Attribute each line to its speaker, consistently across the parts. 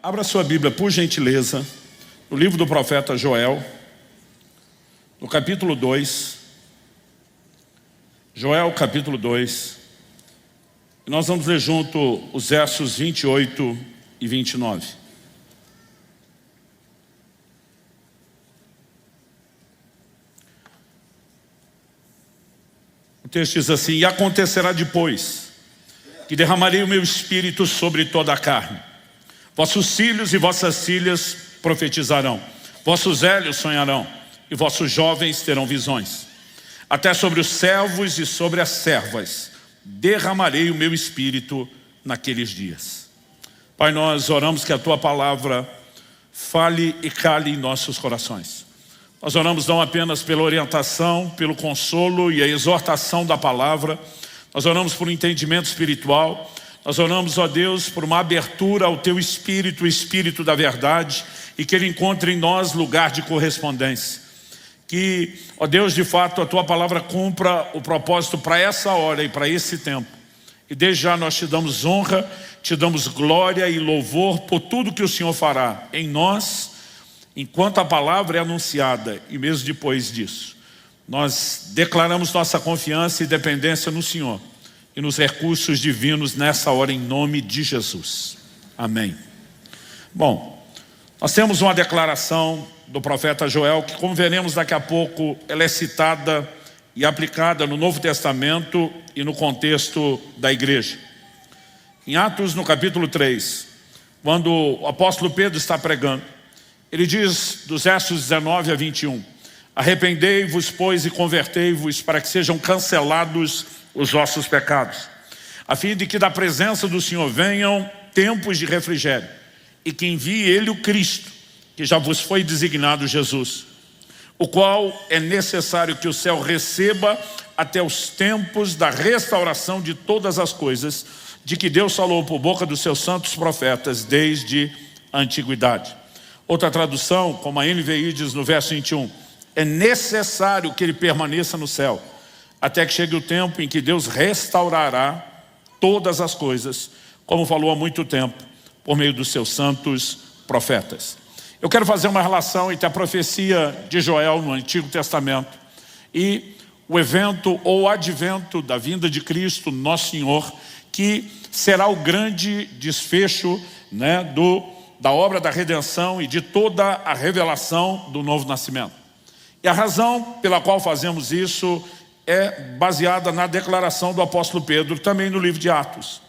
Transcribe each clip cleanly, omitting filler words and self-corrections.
Speaker 1: Abra sua Bíblia, por gentileza, no livro do profeta Joel, no capítulo 2. Joel, capítulo 2. E nós vamos ler junto os versos 28 e 29. O texto diz assim: e acontecerá depois que derramarei o meu espírito sobre toda a carne. Vossos filhos e vossas filhas profetizarão, vossos velhos sonharão, e vossos jovens terão visões. Até sobre os servos e sobre as servas derramarei o meu espírito naqueles dias. Pai, nós oramos que a Tua palavra fale e cale em nossos corações. Nós oramos não apenas pela orientação, pelo consolo e a exortação da palavra. Nós oramos por um entendimento espiritual. Nós oramos, ó Deus, por uma abertura ao Teu Espírito, o Espírito da verdade, e que Ele encontre em nós lugar de correspondência. Que, ó Deus, de fato, a Tua palavra cumpra o propósito para essa hora e para esse tempo. E desde já nós Te damos honra, Te damos glória e louvor por tudo que o Senhor fará em nós, enquanto a palavra é anunciada e mesmo depois disso. Nós declaramos nossa confiança e dependência no Senhor e nos recursos divinos nessa hora, em nome de Jesus. Amém. Bom, nós temos uma declaração do profeta Joel que, como veremos daqui a pouco, ela é citada e aplicada no Novo Testamento e no contexto da igreja. Em Atos, no capítulo 3, quando o apóstolo Pedro está pregando, ele diz, dos versos 19 a 21, arrependei-vos, pois, e convertei-vos, para que sejam cancelados os vossos pecados, a fim de que da presença do Senhor venham tempos de refrigério, e que envie Ele o Cristo, que já vos foi designado Jesus, o qual é necessário que o céu receba até os tempos da restauração de todas as coisas, de que Deus falou por boca dos seus santos profetas desde a antiguidade. Outra tradução, como a NVI diz no verso 21, é necessário que ele permaneça no céu, até que chegue o tempo em que Deus restaurará todas as coisas, como falou há muito tempo, por meio dos seus santos profetas. Eu quero fazer uma relação entre a profecia de Joel no Antigo Testamento e o evento ou advento da vinda de Cristo, nosso Senhor, que será o grande desfecho, da obra da redenção e de toda a revelação do novo nascimento. E a razão pela qual fazemos isso é baseada na declaração do apóstolo Pedro, também no livro de Atos.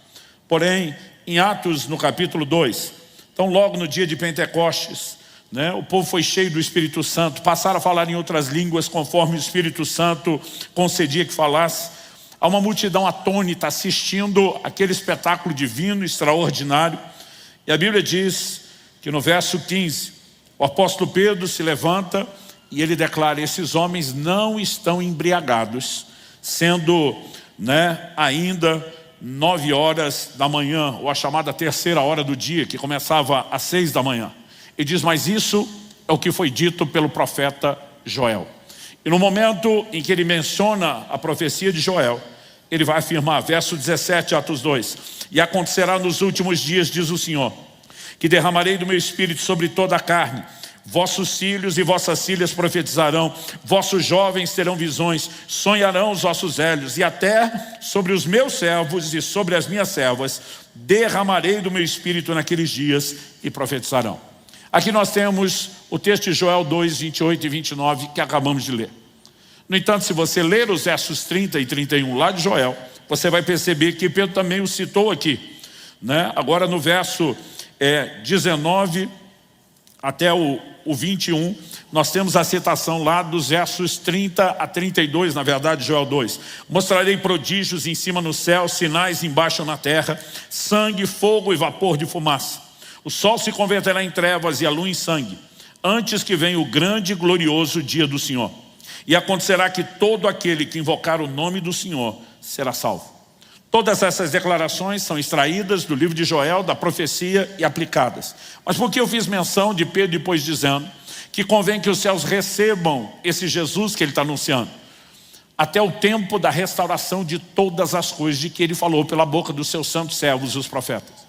Speaker 1: Porém, em Atos, no capítulo 2, então logo no dia de Pentecostes, o povo foi cheio do Espírito Santo, passaram a falar em outras línguas conforme o Espírito Santo concedia que falasse. Há uma multidão atônita assistindo aquele espetáculo divino, extraordinário. E a Bíblia diz que no verso 15, o apóstolo Pedro se levanta e ele declara: esses homens não estão embriagados, sendo ainda 9 horas da manhã, ou a chamada terceira hora do dia, que começava às 6 da manhã. E diz: mas isso é o que foi dito pelo profeta Joel. E no momento em que ele menciona a profecia de Joel, ele vai afirmar, verso 17, Atos 2, e acontecerá nos últimos dias, diz o Senhor, que derramarei do meu espírito sobre toda a carne. Vossos filhos e vossas filhas profetizarão, vossos jovens terão visões, sonharão os vossos velhos, e até sobre os meus servos e sobre as minhas servas derramarei do meu espírito naqueles dias e profetizarão. Aqui nós temos o texto de Joel 2, 28 e 29 que acabamos de ler. No entanto, se você ler os versos 30 e 31 lá de Joel, você vai perceber que Pedro também o citou aqui. Agora no verso 19 até o 21, nós temos a citação lá dos versos 30 a 32, na verdade, Joel 2. Mostrarei prodígios em cima no céu, sinais embaixo na terra, sangue, fogo e vapor de fumaça. O sol se converterá em trevas e a lua em sangue, antes que venha o grande e glorioso dia do Senhor. E acontecerá que todo aquele que invocar o nome do Senhor será salvo. Todas essas declarações são extraídas do livro de Joel, da profecia e aplicadas. Mas por que eu fiz menção de Pedro depois dizendo que convém que os céus recebam esse Jesus que ele está anunciando? Até o tempo da restauração de todas as coisas de que ele falou pela boca dos seus santos servos, os profetas.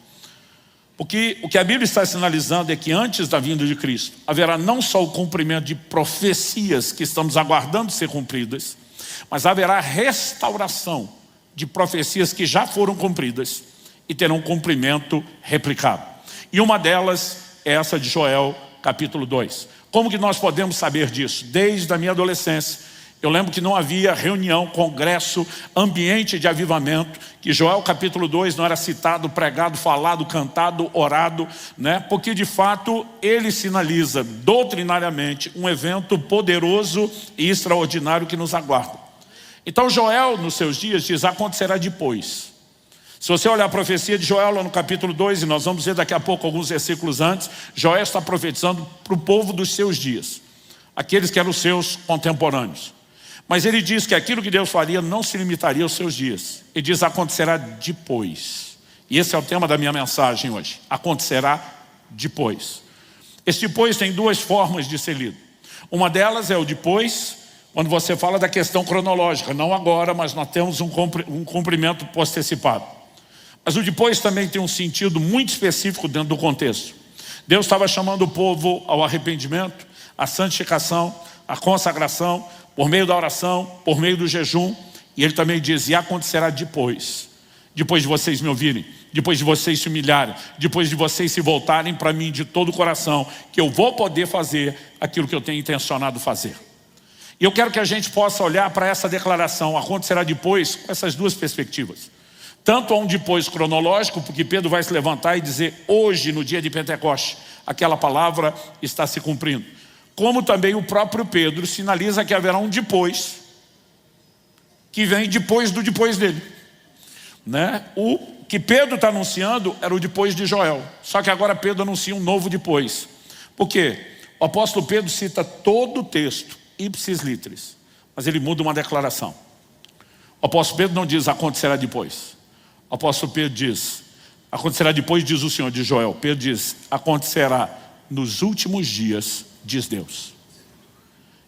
Speaker 1: Porque o que a Bíblia está sinalizando é que antes da vinda de Cristo, haverá não só o cumprimento de profecias que estamos aguardando ser cumpridas, mas haverá restauração de profecias que já foram cumpridas e terão cumprimento replicado. E uma delas é essa de Joel, capítulo 2. Como que nós podemos saber disso? Desde a minha adolescência, eu lembro que não havia reunião, congresso, ambiente de avivamento, que Joel capítulo 2 não era citado, pregado, falado, cantado, orado, né? Porque de fato ele sinaliza doutrinariamente um evento poderoso e extraordinário que nos aguarda. Então Joel nos seus dias diz, acontecerá depois. Se você olhar a profecia de Joel lá no capítulo 2, e nós vamos ver daqui a pouco alguns versículos antes, Joel está profetizando para o povo dos seus dias, aqueles que eram os seus contemporâneos. Mas ele diz que aquilo que Deus faria não se limitaria aos seus dias. Ele diz, acontecerá depois. E esse é o tema da minha mensagem hoje. Acontecerá depois. Esse depois tem duas formas de ser lido. Uma delas é o depois, quando você fala da questão cronológica. Não agora, mas nós temos um cumprimento postecipado. Mas o depois também tem um sentido muito específico dentro do contexto. Deus estava chamando o povo ao arrependimento, à santificação, à consagração, por meio da oração, por meio do jejum. E ele também diz, e acontecerá depois de vocês me ouvirem, depois de vocês se humilharem, depois de vocês se voltarem para mim de todo o coração, que eu vou poder fazer aquilo que eu tenho intencionado fazer. E eu quero que a gente possa olhar para essa declaração, acontecerá depois, com essas duas perspectivas. Tanto há um depois cronológico, porque Pedro vai se levantar e dizer, hoje, no dia de Pentecoste, aquela palavra está se cumprindo. Como também o próprio Pedro sinaliza que haverá um depois, que vem depois do depois dele, né? O que Pedro está anunciando era o depois de Joel, só que agora Pedro anuncia um novo depois. Por quê? O apóstolo Pedro cita todo o texto, ipsis literis, mas ele muda uma declaração. O apóstolo Pedro não diz acontecerá depois. O apóstolo Pedro diz, acontecerá depois, diz o Senhor, de Joel. Pedro diz, acontecerá nos últimos dias, diz Deus.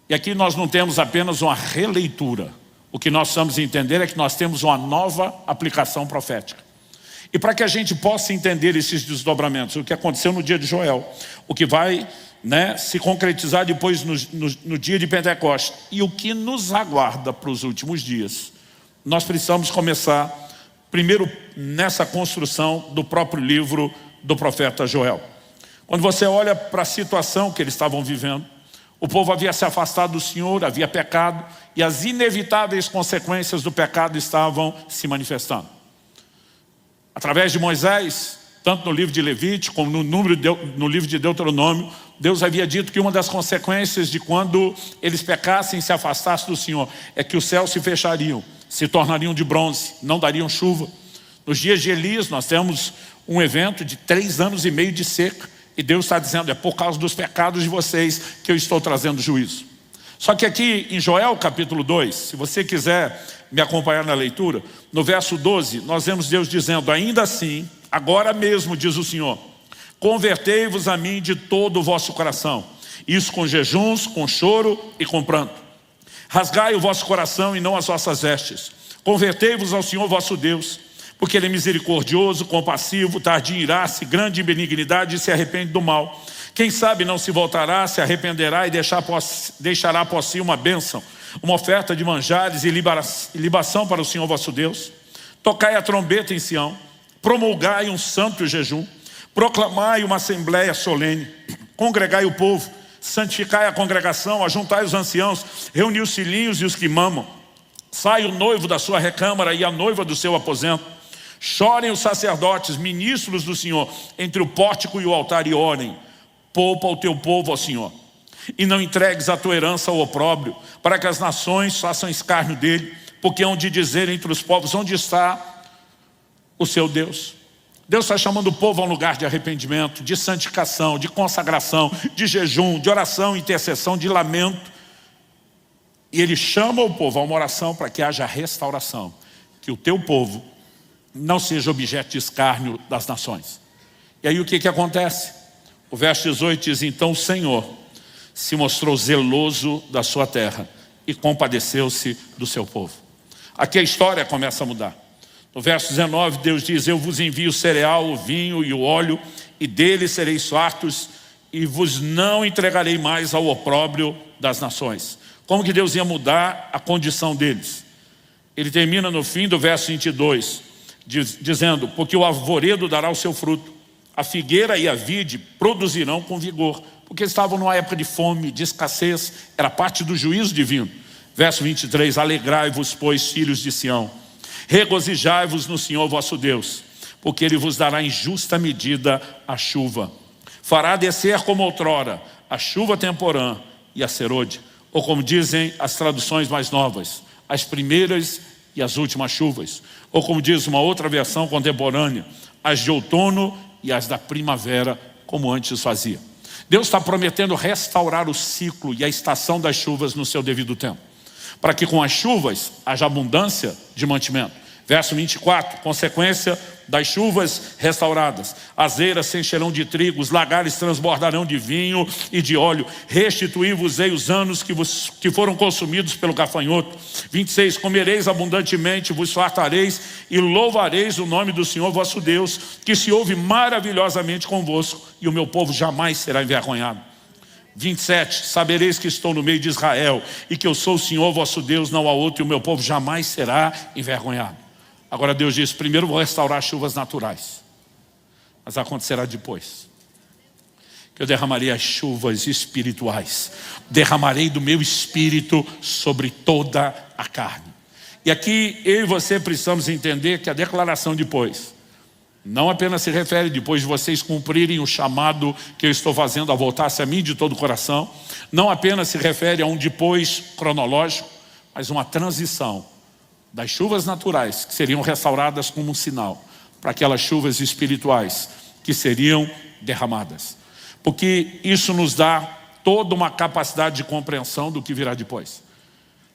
Speaker 1: E aqui nós não temos apenas uma releitura. O que nós precisamos entender é que nós temos uma nova aplicação profética. E para que a gente possa entender esses desdobramentos, o que aconteceu no dia de Joel, o que vai, né, se concretizar depois no dia de Pentecostes, e o que nos aguarda para os últimos dias, nós precisamos começar primeiro nessa construção do próprio livro do profeta Joel. Quando você olha para a situação que eles estavam vivendo, o povo havia se afastado do Senhor, havia pecado, e as inevitáveis consequências do pecado estavam se manifestando. Através de Moisés, tanto no livro de Levítico como no livro de Deuteronômio, Deus havia dito que uma das consequências de quando eles pecassem e se afastassem do Senhor é que os céus se fechariam, se tornariam de bronze, não dariam chuva. Nos dias de Elias nós temos um evento de 3 anos e meio de seca, e Deus está dizendo, é por causa dos pecados de vocês que eu estou trazendo juízo. Só que aqui em Joel capítulo 2, se você quiser me acompanhar na leitura, no verso 12, nós vemos Deus dizendo, ainda assim, agora mesmo, diz o Senhor, convertei-vos a mim de todo o vosso coração, isso com jejuns, com choro e com pranto. Rasgai o vosso coração e não as vossas vestes. Convertei-vos ao Senhor vosso Deus, porque Ele é misericordioso, compassivo, tardio em irar-se, grande em benignidade e se arrepende do mal. Quem sabe não se voltará, se arrependerá e deixará após si uma bênção, uma oferta de manjares e libação para o Senhor vosso Deus. Tocai a trombeta em Sião, promulgai um santo jejum, proclamai uma assembleia solene, congregai o povo, santificai a congregação, ajuntai os anciãos, reuni os filhinhos e os que mamam. Sai o noivo da sua recâmara e a noiva do seu aposento. Chorem os sacerdotes, ministros do Senhor, entre o pórtico e o altar, e orem. Poupa o teu povo ao Senhor, e não entregues a tua herança ao opróbrio, para que as nações façam escárnio dele, porque hão de dizer entre os povos, onde está o seu Deus? Deus está chamando o povo a um lugar de arrependimento, de santificação, de consagração, de jejum, de oração, intercessão, de lamento. E Ele chama o povo a uma oração para que haja restauração, que o teu povo não seja objeto de escárnio das nações. E aí o que acontece? O verso 18 diz, então o Senhor se mostrou zeloso da sua terra e compadeceu-se do seu povo. Aqui a história começa a mudar. No verso 19 Deus diz, eu vos envio o cereal, o vinho e o óleo e dele sereis fartos, e vos não entregarei mais ao opróbrio das nações. Como que Deus ia mudar a condição deles? Ele termina no fim do verso 22, dizendo: porque o arvoredo dará o seu fruto, a figueira e a vide produzirão com vigor. Porque estavam numa época de fome, de escassez, era parte do juízo divino. Verso 23, alegrai-vos, pois, filhos de Sião, regozijai-vos no Senhor vosso Deus, porque Ele vos dará em justa medida a chuva. Fará descer como outrora a chuva temporã e a serôdia, ou como dizem as traduções mais novas, as primeiras e as últimas chuvas, ou como diz uma outra versão contemporânea, as de outono e as da primavera, como antes fazia. Deus está prometendo restaurar o ciclo e a estação das chuvas no seu devido tempo, para que com as chuvas haja abundância de mantimento. Verso 24, consequência das chuvas restauradas: as eiras se encherão de trigo, os lagares transbordarão de vinho e de óleo. Restituí-vos-ei os anos que foram consumidos pelo gafanhoto. 26, comereis abundantemente, vos fartareis e louvareis o nome do Senhor vosso Deus, que se ouve maravilhosamente convosco, e o meu povo jamais será envergonhado. 27, sabereis que estou no meio de Israel, e que eu sou o Senhor vosso Deus, não há outro, e o meu povo jamais será envergonhado. Agora Deus diz: primeiro vou restaurar as chuvas naturais, mas acontecerá depois que eu derramarei as chuvas espirituais. Derramarei do meu espírito sobre toda a carne. E aqui eu e você precisamos entender que a declaração depois não apenas se refere depois de vocês cumprirem o chamado que eu estou fazendo a voltar-se a mim de todo o coração. Não apenas se refere a um depois cronológico, mas uma transição das chuvas naturais, que seriam restauradas como um sinal, para aquelas chuvas espirituais que seriam derramadas. Porque isso nos dá toda uma capacidade de compreensão do que virá depois.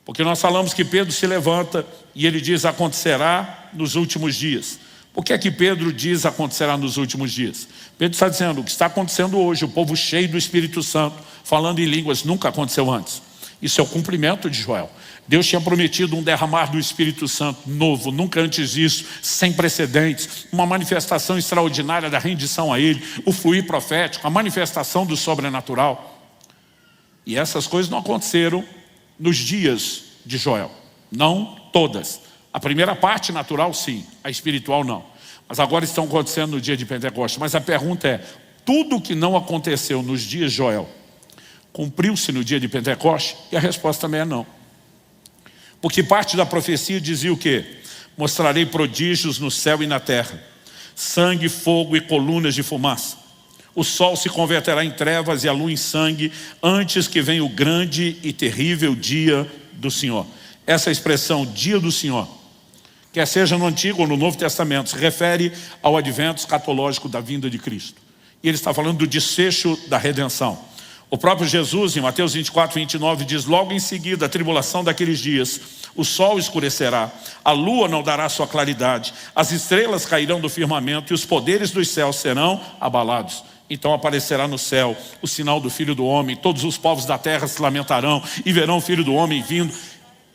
Speaker 1: Porque nós falamos que Pedro se levanta e ele diz: acontecerá nos últimos dias. Por que é que Pedro diz acontecerá nos últimos dias? Pedro está dizendo: o que está acontecendo hoje, o povo cheio do Espírito Santo, falando em línguas, nunca aconteceu antes. Isso é o cumprimento de Joel. Deus tinha prometido um derramar do Espírito Santo novo, nunca antes disso, sem precedentes, uma manifestação extraordinária da rendição a Ele, o fluir profético, a manifestação do sobrenatural. E essas coisas não aconteceram nos dias de Joel, não todas. A primeira parte natural sim, a espiritual não. Mas agora estão acontecendo no dia de Pentecostes. Mas a pergunta é: tudo que não aconteceu nos dias de Joel cumpriu-se no dia de Pentecostes? E a resposta também é não. Porque parte da profecia dizia o quê? Mostrarei prodígios no céu e na terra, sangue, fogo e colunas de fumaça. O sol se converterá em trevas e a lua em sangue, antes que venha o grande e terrível dia do Senhor. Essa expressão, dia do Senhor, quer seja no Antigo ou no Novo Testamento, se refere ao advento escatológico da vinda de Cristo. E ele está falando do desfecho da redenção. O próprio Jesus, em Mateus 24, 29, diz: logo em seguida, a tribulação daqueles dias, o sol escurecerá, a lua não dará sua claridade, as estrelas cairão do firmamento e os poderes dos céus serão abalados. Então aparecerá no céu o sinal do Filho do Homem, todos os povos da terra se lamentarão e verão o Filho do Homem vindo.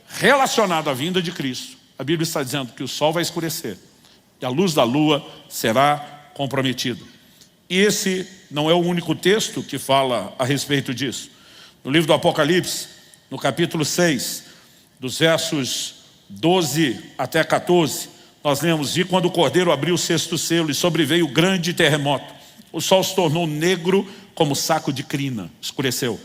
Speaker 1: Relacionado à vinda de Cristo, a Bíblia está dizendo que o sol vai escurecer e a luz da lua será comprometida. E esse não é o único texto que fala a respeito disso. No livro do Apocalipse, no capítulo 6, dos versos 12 até 14, nós lemos: e quando o Cordeiro abriu o sexto selo e sobreveio o grande terremoto, o sol se tornou negro como saco de crina, escureceu,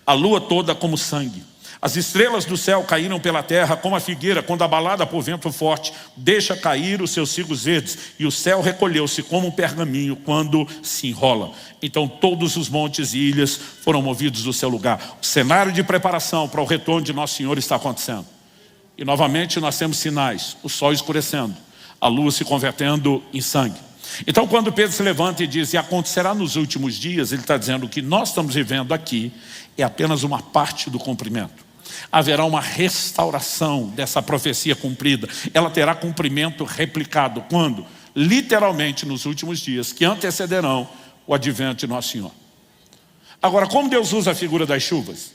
Speaker 1: a lua toda como sangue. As estrelas do céu caíram pela terra como a figueira, quando abalada por vento forte, deixa cair os seus cigos verdes, e o céu recolheu-se como um pergaminho quando se enrola. Então todos os montes e ilhas foram movidos do seu lugar. O cenário de preparação para o retorno de Nosso Senhor está acontecendo. E novamente nós temos sinais: o sol escurecendo, a lua se convertendo em sangue. Então quando Pedro se levanta e diz: e acontecerá nos últimos dias, ele está dizendo que nós estamos vivendo aqui é apenas uma parte do cumprimento. Haverá uma restauração dessa profecia cumprida. Ela terá cumprimento replicado. Quando? Literalmente nos últimos dias, que antecederão o advento de Nosso Senhor. Agora, como Deus usa a figura das chuvas?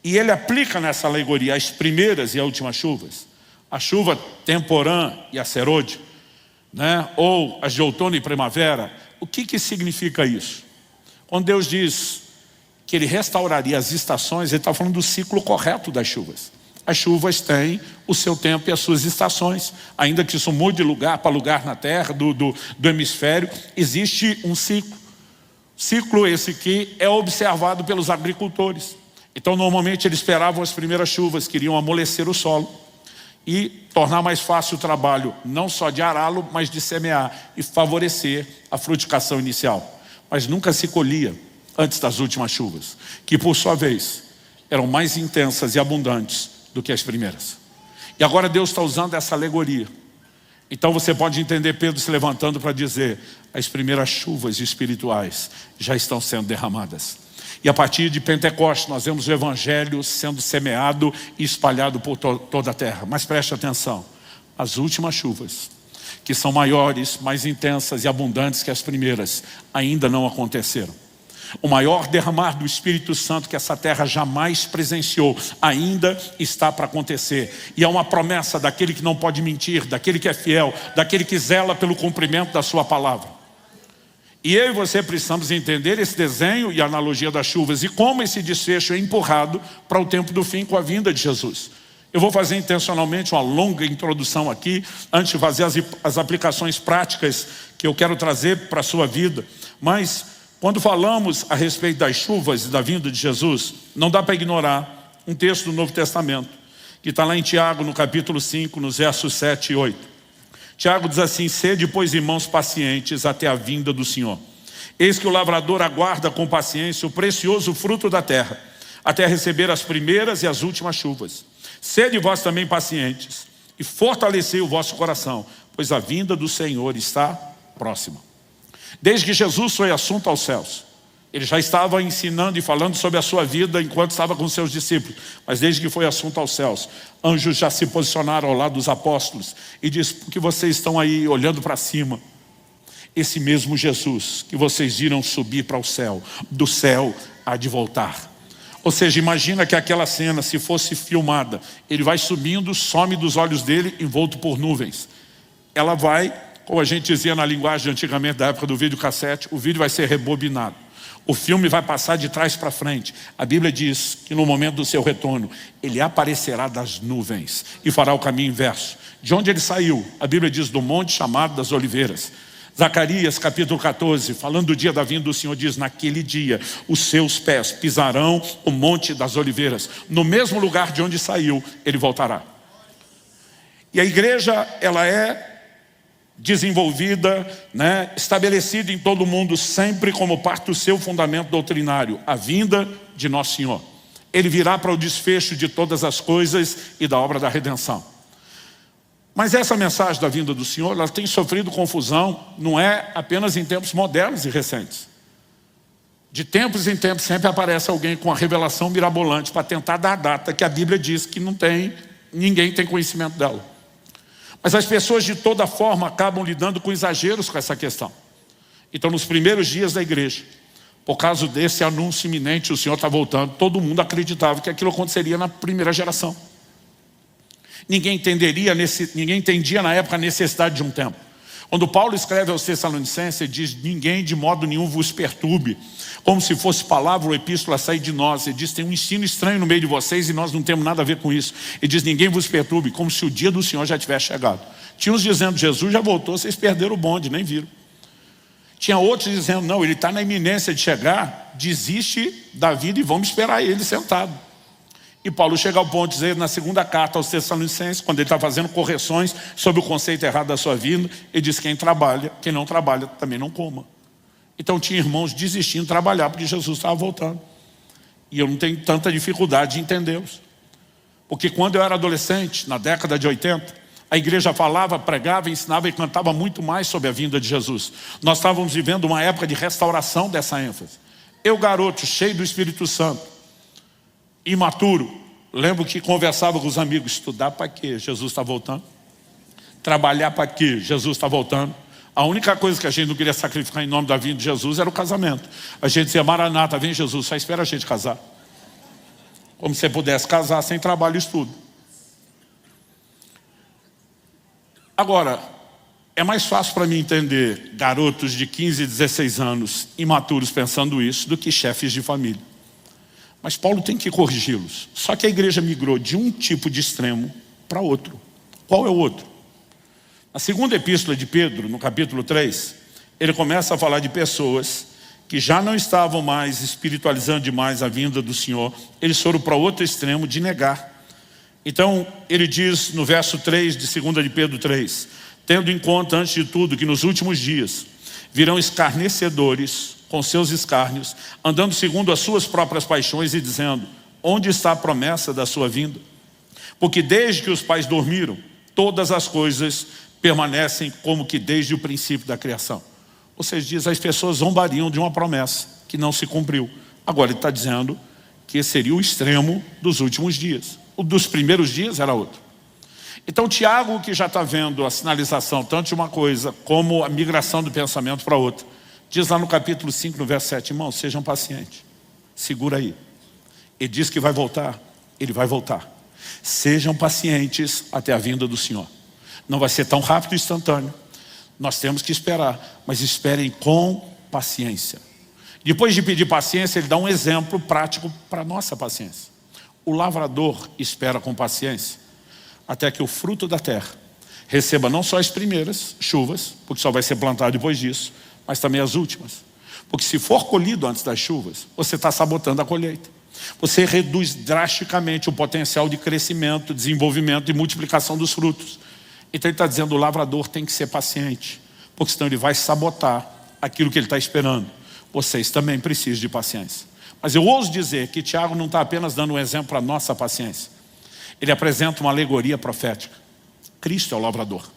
Speaker 1: E Ele aplica nessa alegoria as primeiras e as últimas chuvas. A chuva temporã e a serôdia né? Ou as de outono e primavera. O que significa isso? Quando Deus diz que Ele restauraria as estações, Ele está falando do ciclo correto das chuvas. As chuvas têm o seu tempo e as suas estações. Ainda que isso mude de lugar para lugar na terra, do hemisfério, existe um ciclo. Ciclo esse que é observado pelos agricultores. Então, normalmente, eles esperavam as primeiras chuvas, queriam amolecer o solo e tornar mais fácil o trabalho, não só de ará-lo, mas de semear e favorecer a frutificação inicial. Mas nunca se colhia antes das últimas chuvas, que por sua vez eram mais intensas e abundantes do que as primeiras. E agora Deus está usando essa alegoria. Então você pode entender Pedro se levantando para dizer: as primeiras chuvas espirituais já estão sendo derramadas. E a partir de Pentecostes nós vemos o Evangelho sendo semeado e espalhado por toda a terra. Mas preste atenção, as últimas chuvas, que são maiores, mais intensas e abundantes que as primeiras, ainda não aconteceram. O maior derramar do Espírito Santo que essa terra jamais presenciou ainda está para acontecer. E é uma promessa daquele que não pode mentir, daquele que é fiel, daquele que zela pelo cumprimento da sua palavra. E eu e você precisamos entender esse desenho e a analogia das chuvas e como esse desfecho é empurrado para o tempo do fim com a vinda de Jesus. Eu vou fazer intencionalmente uma longa introdução aqui, antes de fazer as aplicações práticas que eu quero trazer para a sua vida. Mas quando falamos a respeito das chuvas e da vinda de Jesus, não dá para ignorar um texto do Novo Testamento, que está lá em Tiago, no capítulo 5, nos versos 7 e 8. Tiago diz assim: sede, pois, irmãos, pacientes até a vinda do Senhor. Eis que o lavrador aguarda com paciência o precioso fruto da terra, até receber as primeiras e as últimas chuvas. Sede vós também pacientes, e fortalecei o vosso coração, pois a vinda do Senhor está próxima. Desde que Jesus foi assunto aos céus, Ele já estava ensinando e falando sobre a sua vida enquanto estava com seus discípulos. Mas desde que foi assunto aos céus, anjos já se posicionaram ao lado dos apóstolos e diz: porque vocês estão aí olhando para cima, esse mesmo Jesus que vocês viram subir para o céu, do céu há de voltar. Ou seja, imagina que aquela cena, se fosse filmada, Ele vai subindo, some dos olhos dele, envolto por nuvens. Ela vai, como a gente dizia na linguagem antigamente, da época do videocassete, o vídeo vai ser rebobinado. O filme vai passar de trás para frente. A Bíblia diz que no momento do seu retorno, Ele aparecerá das nuvens e fará o caminho inverso. De onde Ele saiu? A Bíblia diz do monte chamado das oliveiras. Zacarias capítulo 14, falando do dia da vinda do Senhor, diz: naquele dia os seus pés pisarão o monte das oliveiras. No mesmo lugar de onde saiu, Ele voltará. E a igreja, ela é desenvolvida, estabelecida em todo o mundo, sempre como parte do seu fundamento doutrinário, a vinda de Nosso Senhor. Ele virá para o desfecho de todas as coisas e da obra da redenção. Mas essa mensagem da vinda do Senhor, ela tem sofrido confusão, não é apenas em tempos modernos e recentes. De tempos em tempos sempre aparece alguém com uma revelação mirabolante para tentar dar a data que a Bíblia diz que não tem, ninguém tem conhecimento dela. Mas as pessoas de toda forma acabam lidando com exageros com essa questão. Então nos primeiros dias da igreja, por causa desse anúncio iminente, o Senhor está voltando, todo mundo acreditava que aquilo aconteceria na primeira geração. Ninguém entendia na época a necessidade de um tempo. Quando Paulo escreve aos Tessalonicenses, ele diz: ninguém de modo nenhum vos perturbe, como se fosse palavra ou epístola a sair de nós. Ele diz: tem um ensino estranho no meio de vocês e nós não temos nada a ver com isso. Ele diz: ninguém vos perturbe, como se o dia do Senhor já tivesse chegado. Tinha uns dizendo: Jesus já voltou, vocês perderam o bonde, nem viram. Tinha outros dizendo: não, ele está na iminência de chegar, desiste da vida e vamos esperar ele sentado. E Paulo chega ao ponto de dizer na segunda carta aos Tessalonicenses, quando ele está fazendo correções sobre o conceito errado da sua vida, ele diz: quem trabalha, quem não trabalha também não coma. Então tinha irmãos desistindo de trabalhar porque Jesus estava voltando. E eu não tenho tanta dificuldade de entendê-los. Porque quando eu era adolescente, na década de 80, a igreja falava, pregava, ensinava e cantava muito mais sobre a vinda de Jesus. Nós estávamos vivendo uma época de restauração dessa ênfase. Eu, garoto, cheio do Espírito Santo, imaturo, lembro que conversava com os amigos: estudar para quê? Jesus está voltando. Trabalhar para quê? Jesus está voltando. A única coisa que a gente não queria sacrificar em nome da vinda de Jesus era o casamento. A gente dizia: Maranata, vem Jesus, só espera a gente casar. Como se você pudesse casar sem trabalho e estudo. Agora, É mais fácil para mim entender garotos de 15 e 16 anos, imaturos, pensando isso, do que chefes de família. Mas Paulo tem que corrigi-los. Só que a igreja migrou de um tipo de extremo para outro. Qual é o outro? Na segunda epístola de Pedro, no capítulo 3, ele começa a falar de pessoas que já não estavam mais espiritualizando demais a vinda do Senhor. Eles foram para outro extremo de negar. Então, ele diz no verso 3 de 2 de Pedro 3, tendo em conta, antes de tudo, que nos últimos dias virão escarnecedores com seus escárnios, andando segundo as suas próprias paixões e dizendo, onde está a promessa da sua vinda? Porque desde que os pais dormiram, todas as coisas permanecem como que desde o princípio da criação. Ou seja, diz, as pessoas zombariam de uma promessa que não se cumpriu. Agora ele está dizendo que esse seria o extremo dos últimos dias. O dos primeiros dias era outro. Então Tiago, que já está vendo a sinalização tanto de uma coisa como a migração do pensamento para outra, diz lá no capítulo 5, no verso 7, irmãos, sejam pacientes, segura aí. Ele diz que vai voltar, ele vai voltar. Sejam pacientes até a vinda do Senhor. Não vai ser tão rápido e instantâneo. Nós temos que esperar, mas esperem com paciência. Depois de pedir paciência, ele dá um exemplo prático para a nossa paciência. O lavrador espera com paciência até que o fruto da terra receba não só as primeiras chuvas, porque só vai ser plantado depois disso, mas também as últimas. Porque se for colhido antes das chuvas, você está sabotando a colheita. Você reduz drasticamente o potencial de crescimento, desenvolvimento e multiplicação dos frutos. Então ele está dizendo, o lavrador tem que ser paciente, porque senão ele vai sabotar aquilo que ele está esperando. Vocês também precisam de paciência. Mas eu ouso dizer que Tiago não está apenas dando um exemplo para a nossa paciência. Ele apresenta uma alegoria profética. Cristo é o lavrador.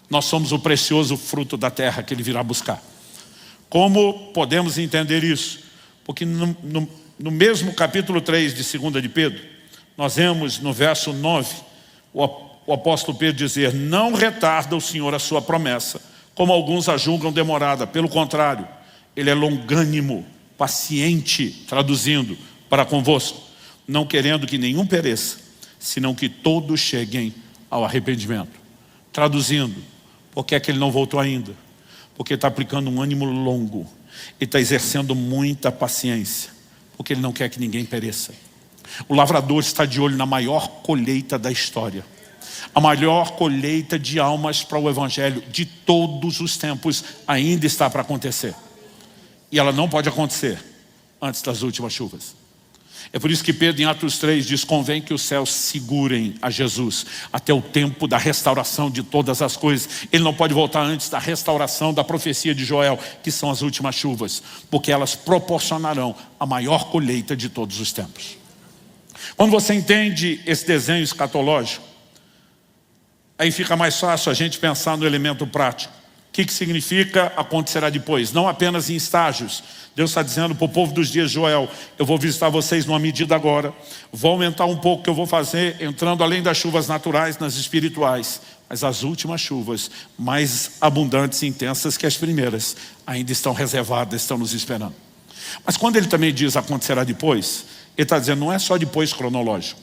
Speaker 1: Nós somos o precioso fruto da terra que ele virá buscar. Como podemos entender isso? Porque no mesmo capítulo 3 de 2 de Pedro, nós vemos no verso 9, o apóstolo Pedro dizer, não retarda o Senhor a sua promessa, como alguns a julgam demorada. Pelo contrário, ele é longânimo, paciente, traduzindo para convosco, não querendo que nenhum pereça, senão que todos cheguem ao arrependimento. Traduzindo, porque é que ele não voltou ainda? Porque está aplicando um ânimo longo, ele está exercendo muita paciência, porque ele não quer que ninguém pereça. O lavrador está de olho na maior colheita da história. A maior colheita de almas para o Evangelho de todos os tempos ainda está para acontecer. E ela não pode acontecer antes das últimas chuvas. É por isso que Pedro em Atos 3 diz, convém que os céus segurem a Jesus até o tempo da restauração de todas as coisas. Ele não pode voltar antes da restauração da profecia de Joel, que são as últimas chuvas, porque elas proporcionarão a maior colheita de todos os tempos. Quando você entende esse desenho escatológico, aí fica mais fácil a gente pensar no elemento prático. O que significa acontecerá depois? Não apenas em estágios. Deus está dizendo para o povo dos dias de Joel, eu vou visitar vocês numa medida agora, vou aumentar um pouco o que eu vou fazer, entrando além das chuvas naturais, nas espirituais. Mas as últimas chuvas, mais abundantes e intensas que as primeiras, ainda estão reservadas, estão nos esperando. Mas quando ele também diz acontecerá depois, ele está dizendo não é só depois cronológico,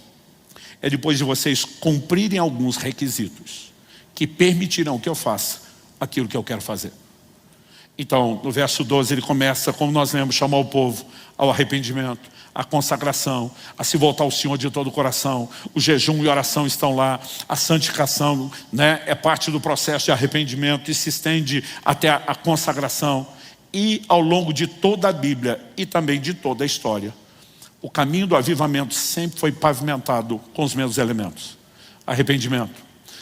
Speaker 1: é depois de vocês cumprirem alguns requisitos que permitirão que eu faça aquilo que eu quero fazer. Então, no verso 12, ele começa, como nós lemos, chamar o povo ao arrependimento, à consagração, a se voltar ao Senhor de todo o coração. O jejum e oração estão lá, a santificação, né, é parte do processo de arrependimento e se estende até a consagração. E ao longo de toda a Bíblia e também de toda a história, o caminho do avivamento sempre foi pavimentado com os mesmos elementos. Arrependimento,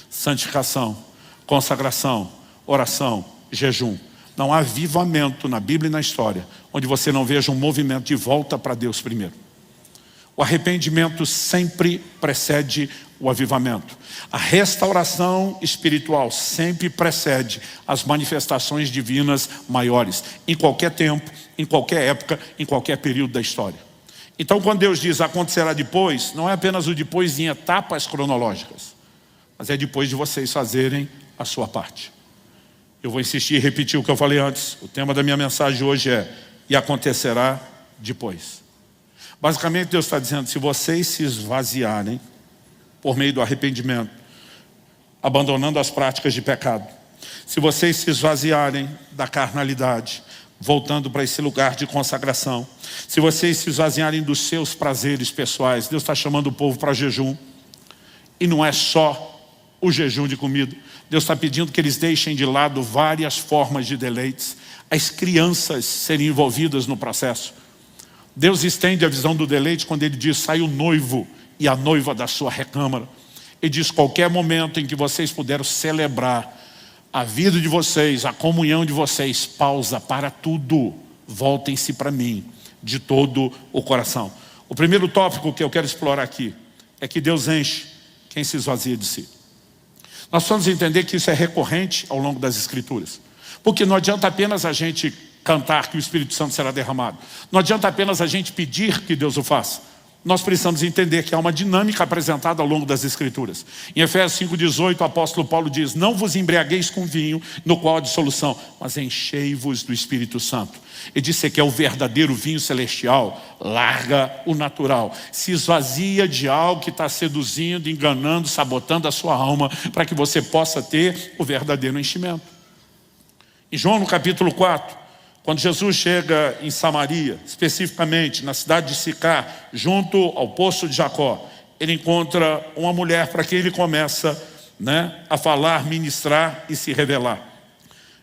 Speaker 1: santificação, consagração, oração, jejum. Não há avivamento na Bíblia e na história onde você não veja um movimento de volta para Deus primeiro. O arrependimento sempre precede o avivamento. A restauração espiritual sempre precede as manifestações divinas maiores, em qualquer tempo, em qualquer época, em qualquer período da história. Então quando Deus diz acontecerá depois, não é apenas o depois em etapas cronológicas, mas é depois de vocês fazerem a sua parte. Eu vou insistir e repetir o que eu falei antes. O tema da minha mensagem hoje é e acontecerá depois. Basicamente Deus está dizendo, se vocês se esvaziarem por meio do arrependimento, abandonando as práticas de pecado, Se vocês se esvaziarem da carnalidade, voltando para esse lugar de consagração, se vocês se esvaziarem dos seus prazeres pessoais, Deus está chamando o povo para jejum. E não é só o jejum de comida. Deus está pedindo que eles deixem de lado várias formas de deleites, as crianças serem envolvidas no processo. Deus estende a visão do deleite quando ele diz: sai o noivo e a noiva da sua recâmara. Ele diz: qualquer momento em que vocês puderam celebrar a vida de vocês, a comunhão de vocês, pausa para tudo, voltem-se para mim de todo o coração. O primeiro tópico que eu quero explorar aqui é que Deus enche quem se esvazia de si. Nós precisamos entender que isso é recorrente ao longo das Escrituras. Porque não adianta apenas a gente cantar que o Espírito Santo será derramado. Não adianta apenas a gente pedir que Deus o faça. Nós precisamos entender que há uma dinâmica apresentada ao longo das Escrituras. Em Efésios 5,18, o apóstolo Paulo diz: não vos embriagueis com vinho, no qual há dissolução, mas enchei-vos do Espírito Santo. Ele disse que é o verdadeiro vinho celestial, larga o natural. Se esvazia de algo que está seduzindo, enganando, sabotando a sua alma, para que você possa ter o verdadeiro enchimento. Em João, no capítulo 4, quando Jesus chega em Samaria, especificamente na cidade de Sicar, junto ao poço de Jacó, ele encontra uma mulher para quem ele começa a falar, ministrar e se revelar.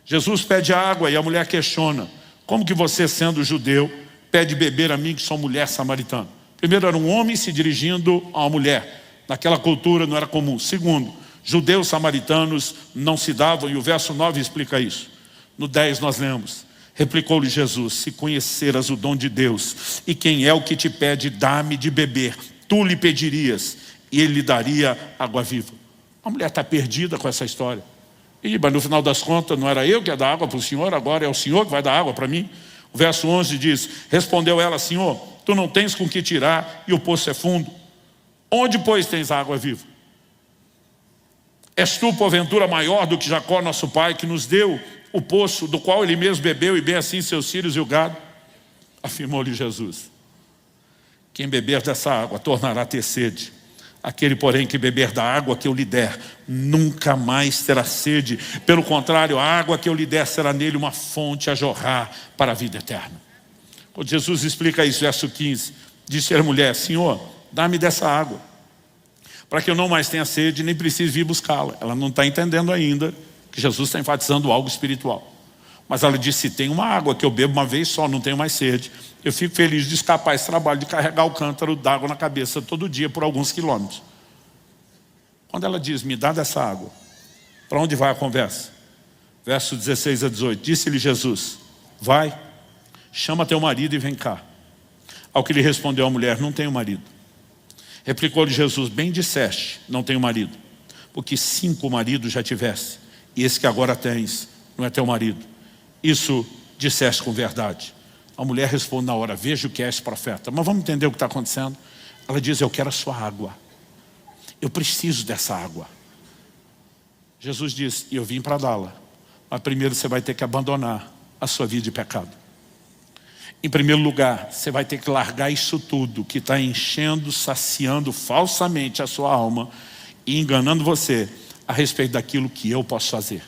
Speaker 1: Jesus pede água e a mulher questiona: como que você, sendo judeu, pede beber a mim que sou mulher samaritana? Primeiro, era um homem se dirigindo a uma mulher. Naquela cultura não era comum. Segundo, judeus samaritanos não se davam, e o verso 9 explica isso. No 10 nós lemos: replicou-lhe Jesus: se conheceras o dom de Deus, e quem é o que te pede, dá-me de beber, tu lhe pedirias, e ele lhe daria água viva. A mulher está perdida com essa história. Mas no final das contas, não era eu que ia dar água para o Senhor, agora é o Senhor que vai dar água para mim? O verso 11 diz: respondeu ela: Senhor, tu não tens com que tirar, e o poço é fundo. Onde, pois, tens água viva? És tu, porventura, maior do que Jacó, nosso pai, que nos deu o poço, do qual ele mesmo bebeu, e bem assim seus filhos e o gado? Afirmou-lhe Jesus: quem beber dessa água tornará a ter sede. Aquele, porém, que beber da água que eu lhe der, nunca mais terá sede. Pelo contrário, a água que eu lhe der será nele uma fonte a jorrar para a vida eterna. Quando Jesus explica isso, verso 15, disse a mulher: Senhor, dá-me dessa água, para que eu não mais tenha sede, nem precise vir buscá-la. Ela não está entendendo ainda que Jesus está enfatizando algo espiritual. Mas ela disse: se tem uma água que eu bebo uma vez só, não tenho mais sede, eu fico feliz de escapar esse trabalho de carregar o cântaro d'água na cabeça todo dia por alguns quilômetros. Quando ela diz: me dá dessa água, para onde vai a conversa? Verso 16 a 18, disse-lhe Jesus: vai, chama teu marido e vem cá. Ao que lhe respondeu a mulher: não tenho marido. Replicou-lhe Jesus: bem disseste, não tenho marido, porque 5 maridos já tiveste, e esse que agora tens não é teu marido. Isso disseste com verdade. A mulher responde na hora: veja o que é esse profeta. Mas vamos entender o que está acontecendo. Ela diz: eu quero a sua água, eu preciso dessa água. Jesus diz: eu vim para dá-la, mas primeiro você vai ter que abandonar a sua vida de pecado. Em primeiro lugar, você vai ter que largar isso tudo que está enchendo, saciando falsamente a sua alma e enganando você a respeito daquilo que eu posso fazer.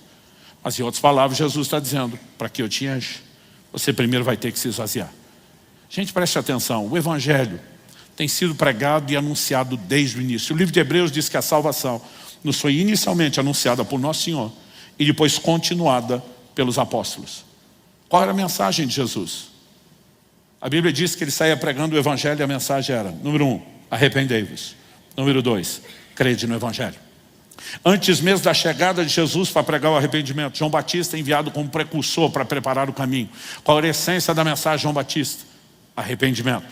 Speaker 1: Mas em outras palavras, Jesus está dizendo: para que eu te enche, você primeiro vai ter que se esvaziar. Gente, preste atenção, o Evangelho tem sido pregado e anunciado desde o início. O livro de Hebreus diz que a salvação nos foi inicialmente anunciada por Nosso Senhor e depois continuada pelos apóstolos. Qual era a mensagem de Jesus? A Bíblia diz que ele saía pregando o Evangelho e a mensagem era: número 1, arrependei-vos. Número 2, crede no Evangelho. Antes mesmo da chegada de Jesus para pregar o arrependimento, João Batista é enviado como precursor para preparar o caminho. Qual era a essência da mensagem de João Batista? Arrependimento.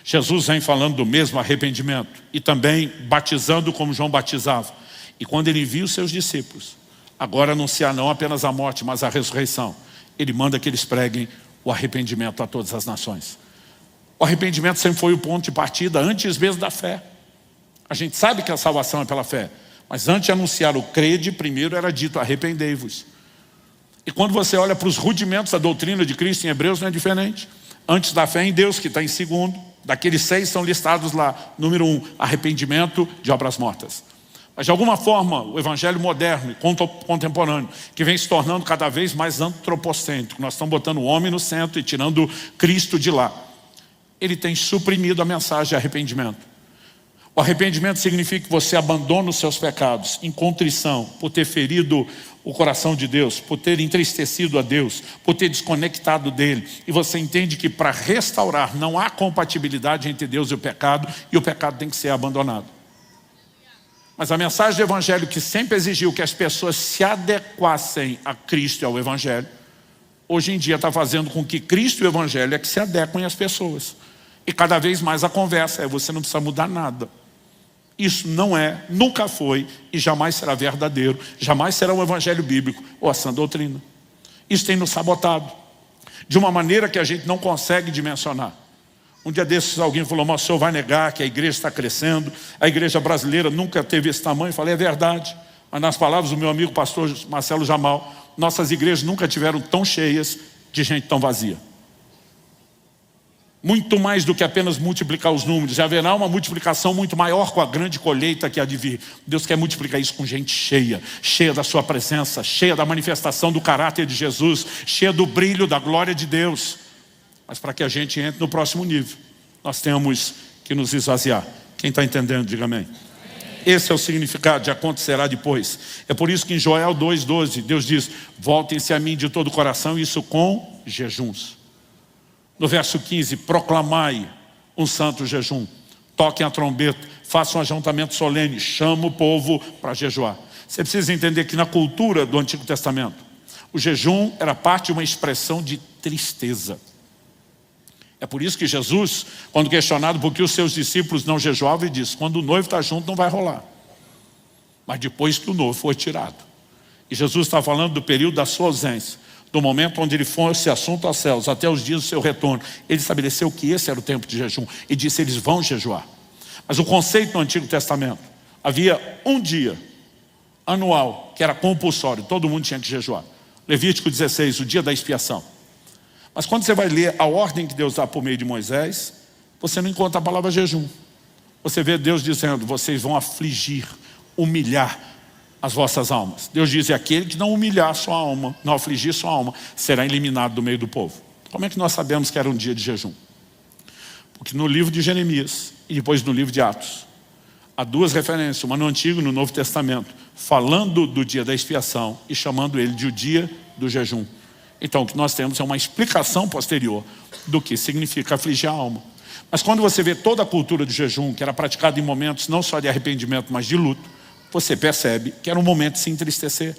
Speaker 1: Jesus vem falando do mesmo arrependimento e também batizando como João batizava. E quando ele envia os seus discípulos, agora anunciar não apenas a morte, mas a ressurreição, ele manda que eles preguem o arrependimento a todas as nações. O arrependimento sempre foi o ponto de partida, antes mesmo da fé. A gente sabe que a salvação é pela fé, mas antes de anunciar o crede, primeiro era dito: arrependei-vos. E quando você olha para os rudimentos da doutrina de Cristo em Hebreus, não é diferente. Antes da fé em Deus, que está em segundo, daqueles 6 são listados lá. Número 1, arrependimento de obras mortas. Mas de alguma forma, o evangelho moderno e contemporâneo, que vem se tornando cada vez mais antropocêntrico, nós estamos botando o homem no centro e tirando Cristo de lá, ele tem suprimido a mensagem de arrependimento. O arrependimento significa que você abandona os seus pecados em contrição, por ter ferido o coração de Deus, por ter entristecido a Deus, por ter desconectado dele. E você entende que para restaurar não há compatibilidade entre Deus e o pecado tem que ser abandonado. Mas a mensagem do evangelho, que sempre exigiu que as pessoas se adequassem a Cristo e ao evangelho, hoje em dia está fazendo com que Cristo e o evangelho é que se adequem às pessoas. E cada vez mais a conversa é: você não precisa mudar nada. Isso não é, nunca foi e jamais será verdadeiro, jamais será um evangelho bíblico ou a sã doutrina. Isso tem nos sabotado de uma maneira que a gente não consegue dimensionar. Um dia desses alguém falou: mas o senhor vai negar que a igreja está crescendo, a igreja brasileira nunca teve esse tamanho? Eu falei: é verdade, mas nas palavras do meu amigo pastor Marcelo Jamal, nossas igrejas nunca tiveram tão cheias de gente tão vazia. Muito mais do que apenas multiplicar os números, e haverá uma multiplicação muito maior com a grande colheita que há de vir. Deus quer multiplicar isso com gente cheia, cheia da sua presença, cheia da manifestação do caráter de Jesus, cheia do brilho da glória de Deus. Mas para que a gente entre no próximo nível, nós temos que nos esvaziar. Quem está entendendo, diga amém. Esse é o significado de acontecerá depois. É por isso que em Joel 2,12 Deus diz: voltem-se a mim de todo o coração, isso com jejuns. No verso 15, proclamai um santo jejum, toquem a trombeta, façam um ajuntamento solene, chama o povo para jejuar. Você precisa entender que na cultura do Antigo Testamento, o jejum era parte de uma expressão de tristeza. É por isso que Jesus, quando questionado por que os seus discípulos não jejuavam, ele disse: quando o noivo está junto não vai rolar, mas depois que o noivo foi tirado. E Jesus está falando do período da sua ausência, do momento onde ele fosse assunto aos céus, até os dias do seu retorno. Ele estabeleceu que esse era o tempo de jejum e disse: eles vão jejuar. Mas o conceito no Antigo Testamento, havia um dia anual que era compulsório, todo mundo tinha que jejuar. Levítico 16, o dia da expiação. Mas quando você vai ler a ordem que Deus dá por meio de Moisés, você não encontra a palavra jejum. Você vê Deus dizendo: vocês vão afligir, humilhar as vossas almas. Deus diz: aquele que não humilhar sua alma, não afligir sua alma, será eliminado do meio do povo. Como é que nós sabemos que era um dia de jejum? Porque no livro de Jeremias e depois no livro de Atos, há duas referências, uma no Antigo e no Novo Testamento, falando do dia da expiação e chamando ele de o dia do jejum. Então o que nós temos é uma explicação posterior do que significa afligir a alma. Mas quando você vê toda a cultura do jejum, que era praticada em momentos não só de arrependimento, mas de luto, você percebe que era um momento de se entristecer.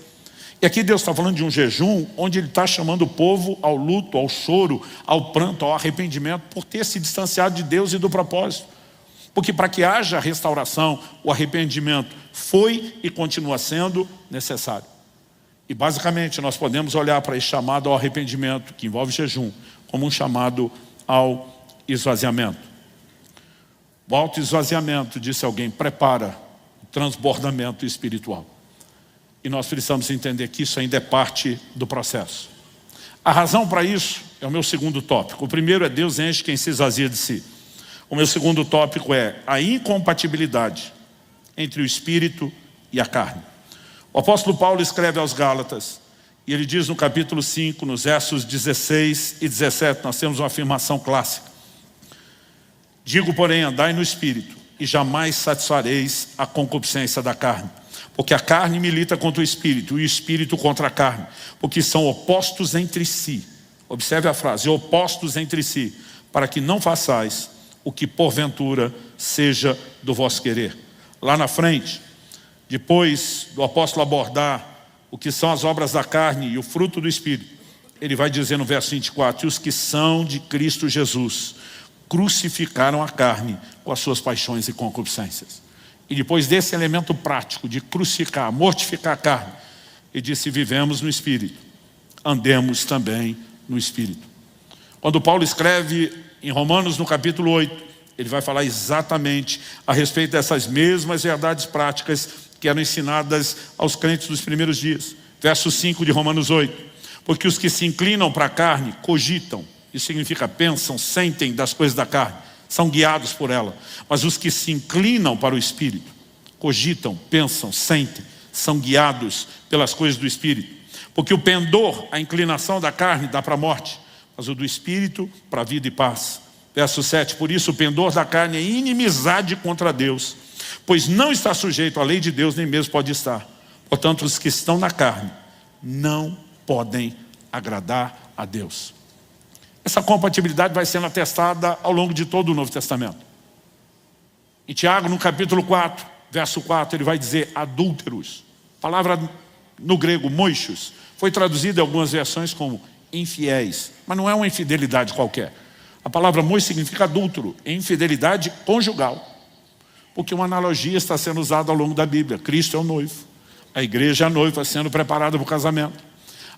Speaker 1: E aqui Deus está falando de um jejum onde Ele está chamando o povo ao luto, ao choro, ao pranto, ao arrependimento, por ter se distanciado de Deus e do propósito. Porque para que haja restauração, o arrependimento foi e continua sendo necessário. E basicamente nós podemos olhar para esse chamado ao arrependimento, que envolve jejum, como um chamado ao esvaziamento. O autoesvaziamento, disse alguém, prepara transbordamento espiritual. E nós precisamos entender que isso ainda é parte do processo. A razão para isso é o meu segundo tópico. O primeiro é: Deus enche quem se esvazia de si. O meu segundo tópico é a incompatibilidade entre o espírito e a carne. O apóstolo Paulo escreve aos Gálatas, e ele diz no capítulo 5, nos versos 16 e 17, nós temos uma afirmação clássica: digo, porém, andai no espírito, e jamais satisfareis a concupiscência da carne. Porque a carne milita contra o espírito, e o espírito contra a carne, porque são opostos entre si. Observe a frase: opostos entre si, para que não façais o que porventura seja do vosso querer. Lá na frente, depois do apóstolo abordar o que são as obras da carne e o fruto do espírito, ele vai dizer no verso 24: e os que são de Cristo Jesus crucificaram a carne com as suas paixões e concupiscências. E depois desse elemento prático de crucificar, mortificar a carne, ele disse: vivemos no Espírito, andemos também no Espírito. Quando Paulo escreve em Romanos no capítulo 8, ele vai falar exatamente a respeito dessas mesmas verdades práticas que eram ensinadas aos crentes dos primeiros dias. Verso 5 de Romanos 8: porque os que se inclinam para a carne cogitam, isso significa pensam, sentem das coisas da carne, são guiados por ela. Mas os que se inclinam para o Espírito, cogitam, pensam, sentem, são guiados pelas coisas do Espírito. Porque o pendor, a inclinação da carne dá para a morte, mas o do Espírito para a vida e paz. Verso 7, por isso o pendor da carne é inimizade contra Deus, pois não está sujeito à lei de Deus, nem mesmo pode estar. Portanto, os que estão na carne não podem agradar a Deus. Essa compatibilidade vai sendo atestada ao longo de todo o Novo Testamento. Em Tiago, no capítulo 4, verso 4, ele vai dizer adúlteros. A palavra no grego, moichos, foi traduzida em algumas versões como infiéis, mas não é uma infidelidade qualquer. A palavra moicho significa adúltero, infidelidade conjugal. Porque uma analogia está sendo usada ao longo da Bíblia. Cristo é o noivo. A igreja é a noiva sendo preparada para o casamento.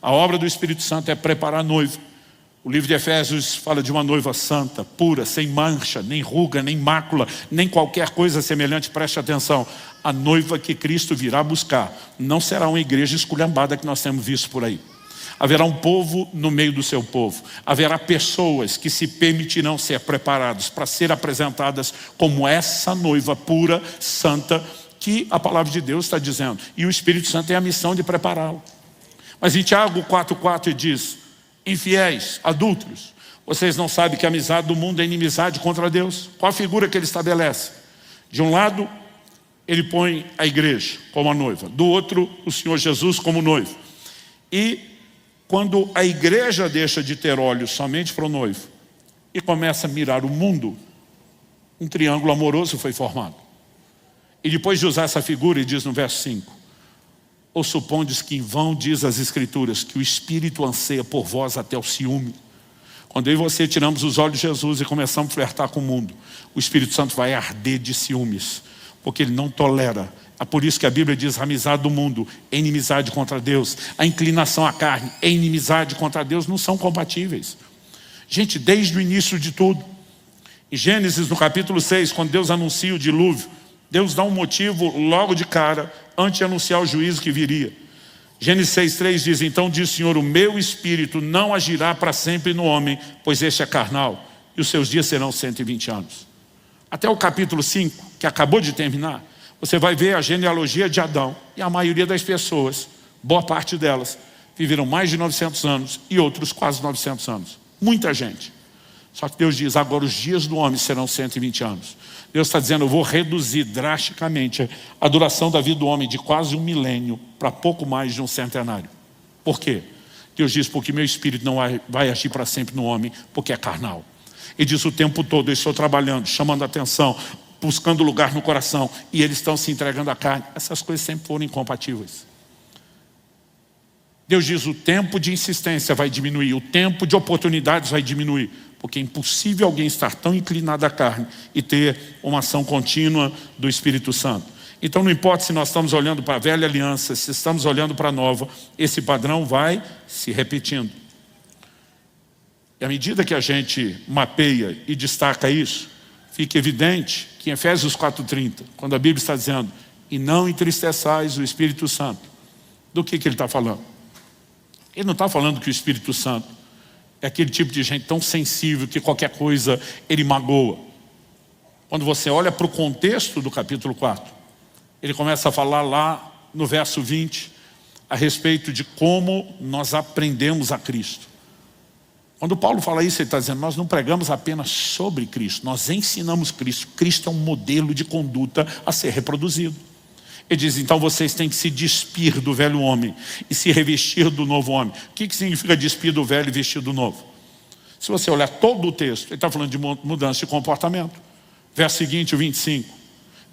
Speaker 1: A obra do Espírito Santo é preparar a noiva. O livro de Efésios fala de uma noiva santa, pura, sem mancha, nem ruga, nem mácula, nem qualquer coisa semelhante. Preste atenção. A noiva que Cristo virá buscar não será uma igreja esculhambada que nós temos visto por aí. Haverá um povo no meio do seu povo. Haverá pessoas que se permitirão ser preparados para ser apresentadas como essa noiva pura, santa, que a palavra de Deus está dizendo. E o Espírito Santo tem a missão de prepará-lo. Mas em Tiago 4,4 ele diz, infiéis, adúlteros, vocês não sabem que a amizade do mundo é inimizade contra Deus? Qual a figura que ele estabelece? De um lado, ele põe a igreja como a noiva. Do outro, o Senhor Jesus como noivo. E quando a igreja deixa de ter olhos somente para o noivo e começa a mirar o mundo, um triângulo amoroso foi formado. E depois de usar essa figura, ele diz no verso 5, ou supondes que em vão diz as Escrituras que o Espírito anseia por vós até o ciúme. Quando eu e você tiramos os olhos de Jesus e começamos a flertar com o mundo, o Espírito Santo vai arder de ciúmes, porque ele não tolera. É por isso que a Bíblia diz, a amizade do mundo é inimizade contra Deus. A inclinação à carne é inimizade contra Deus, não são compatíveis. Gente, desde o início de tudo, em Gênesis, no capítulo 6, quando Deus anuncia o dilúvio, Deus dá um motivo logo de cara, antes de anunciar o juízo que viria. Gênesis 6,3 diz, então diz o Senhor, o meu espírito não agirá para sempre no homem, pois este é carnal, e os seus dias serão 120 anos. Até o capítulo 5, que acabou de terminar, você vai ver a genealogia de Adão, e a maioria das pessoas, boa parte delas, viveram mais de 900 anos, e outros quase 900 anos. Muita gente. Só que Deus diz, agora os dias do homem serão 120 anos. Deus está dizendo, eu vou reduzir drasticamente a duração da vida do homem de quase 1 milênio para pouco mais de 1 centenário. Por quê? Deus diz, porque meu espírito não vai agir para sempre no homem, porque é carnal. Ele diz o tempo todo, eu estou trabalhando, chamando a atenção, buscando lugar no coração, e eles estão se entregando à carne. Essas coisas sempre foram incompatíveis. Deus diz, o tempo de insistência vai diminuir, o tempo de oportunidades vai diminuir, porque é impossível alguém estar tão inclinado à carne e ter uma ação contínua do Espírito Santo. Então não importa se nós estamos olhando para a velha aliança, se estamos olhando para a nova, esse padrão vai se repetindo. E à medida que a gente mapeia e destaca isso, fica evidente que em Efésios 4,30, quando a Bíblia está dizendo, e não entristeçais o Espírito Santo, do que ele está falando? Ele não está falando que o Espírito Santo é aquele tipo de gente tão sensível que qualquer coisa ele magoa. Quando você olha para o contexto do capítulo 4, ele começa a falar lá no verso 20 a respeito de como nós aprendemos a Cristo. Quando Paulo fala isso, ele está dizendo, nós não pregamos apenas sobre Cristo, nós ensinamos Cristo. Cristo é um modelo de conduta a ser reproduzido. Ele diz, então vocês têm que se despir do velho homem e se revestir do novo homem. O que significa despir do velho e vestir do novo? Se você olhar todo o texto, ele está falando de mudança de comportamento. Verso seguinte, o 25.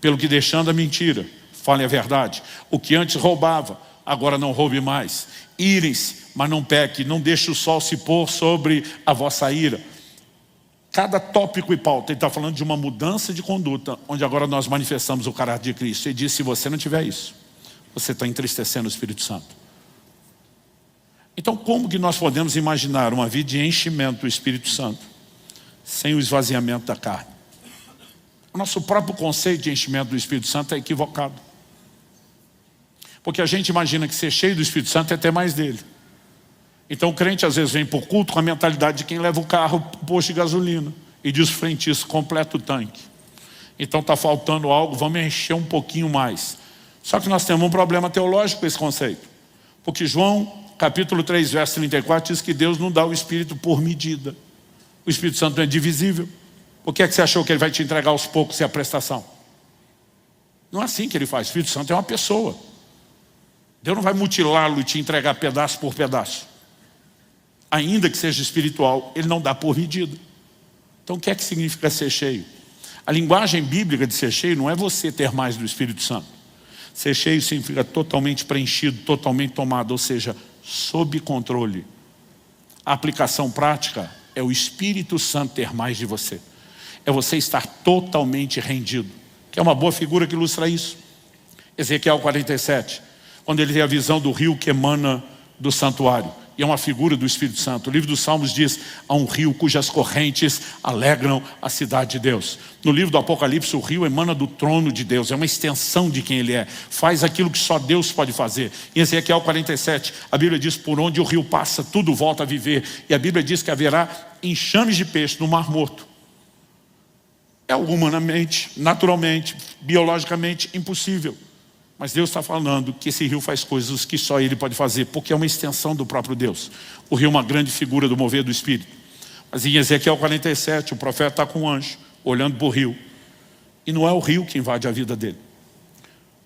Speaker 1: Pelo que deixando a mentira, falem a verdade. O que antes roubava, agora não roube mais. Irem-se, mas não peque. Não deixe o sol se pôr sobre a vossa ira. Cada tópico e pauta, ele está falando de uma mudança de conduta, onde agora nós manifestamos o caráter de Cristo. Ele diz, se você não tiver isso, você está entristecendo o Espírito Santo. Então como que nós podemos imaginar uma vida de enchimento do Espírito Santo, sem o esvaziamento da carne? O nosso próprio conceito de enchimento do Espírito Santo é equivocado. Porque a gente imagina que ser cheio do Espírito Santo é ter mais dele. Então o crente às vezes vem para o culto com a mentalidade de quem leva o carro para o posto de gasolina e diz o frentista, completa o tanque. Então está faltando algo, vamos encher um pouquinho mais. Só que nós temos um problema teológico com esse conceito. Porque João, capítulo 3, verso 34, diz que Deus não dá o Espírito por medida. O Espírito Santo não é divisível. Por que é que você achou que ele vai te entregar aos poucos sem a prestação? Não é assim que ele faz. O Espírito Santo é uma pessoa. Deus não vai mutilá-lo e te entregar pedaço por pedaço. Ainda que seja espiritual, ele não dá por medida. Então o que é que significa ser cheio? A linguagem bíblica de ser cheio não é você ter mais do Espírito Santo. Ser cheio significa totalmente preenchido, totalmente tomado, ou seja, sob controle. A aplicação prática é o Espírito Santo ter mais de você. É você estar totalmente rendido. Que é uma boa figura que ilustra isso. Ezequiel 47, quando ele tem a visão do rio que emana do santuário. E é uma figura do Espírito Santo. O livro dos Salmos diz, há um rio cujas correntes alegram a cidade de Deus. No livro do Apocalipse, o rio emana do trono de Deus, é uma extensão de quem ele é. Faz aquilo que só Deus pode fazer. Em Ezequiel 47, a Bíblia diz, por onde o rio passa, tudo volta a viver. E a Bíblia diz que haverá enxames de peixe no Mar Morto. É humanamente, naturalmente, biologicamente impossível. Mas Deus está falando que esse rio faz coisas que só Ele pode fazer, porque é uma extensão do próprio Deus. O rio é uma grande figura do mover do Espírito. Mas em Ezequiel 47, o profeta está com um anjo, olhando para o rio. E não é o rio que invade a vida dele.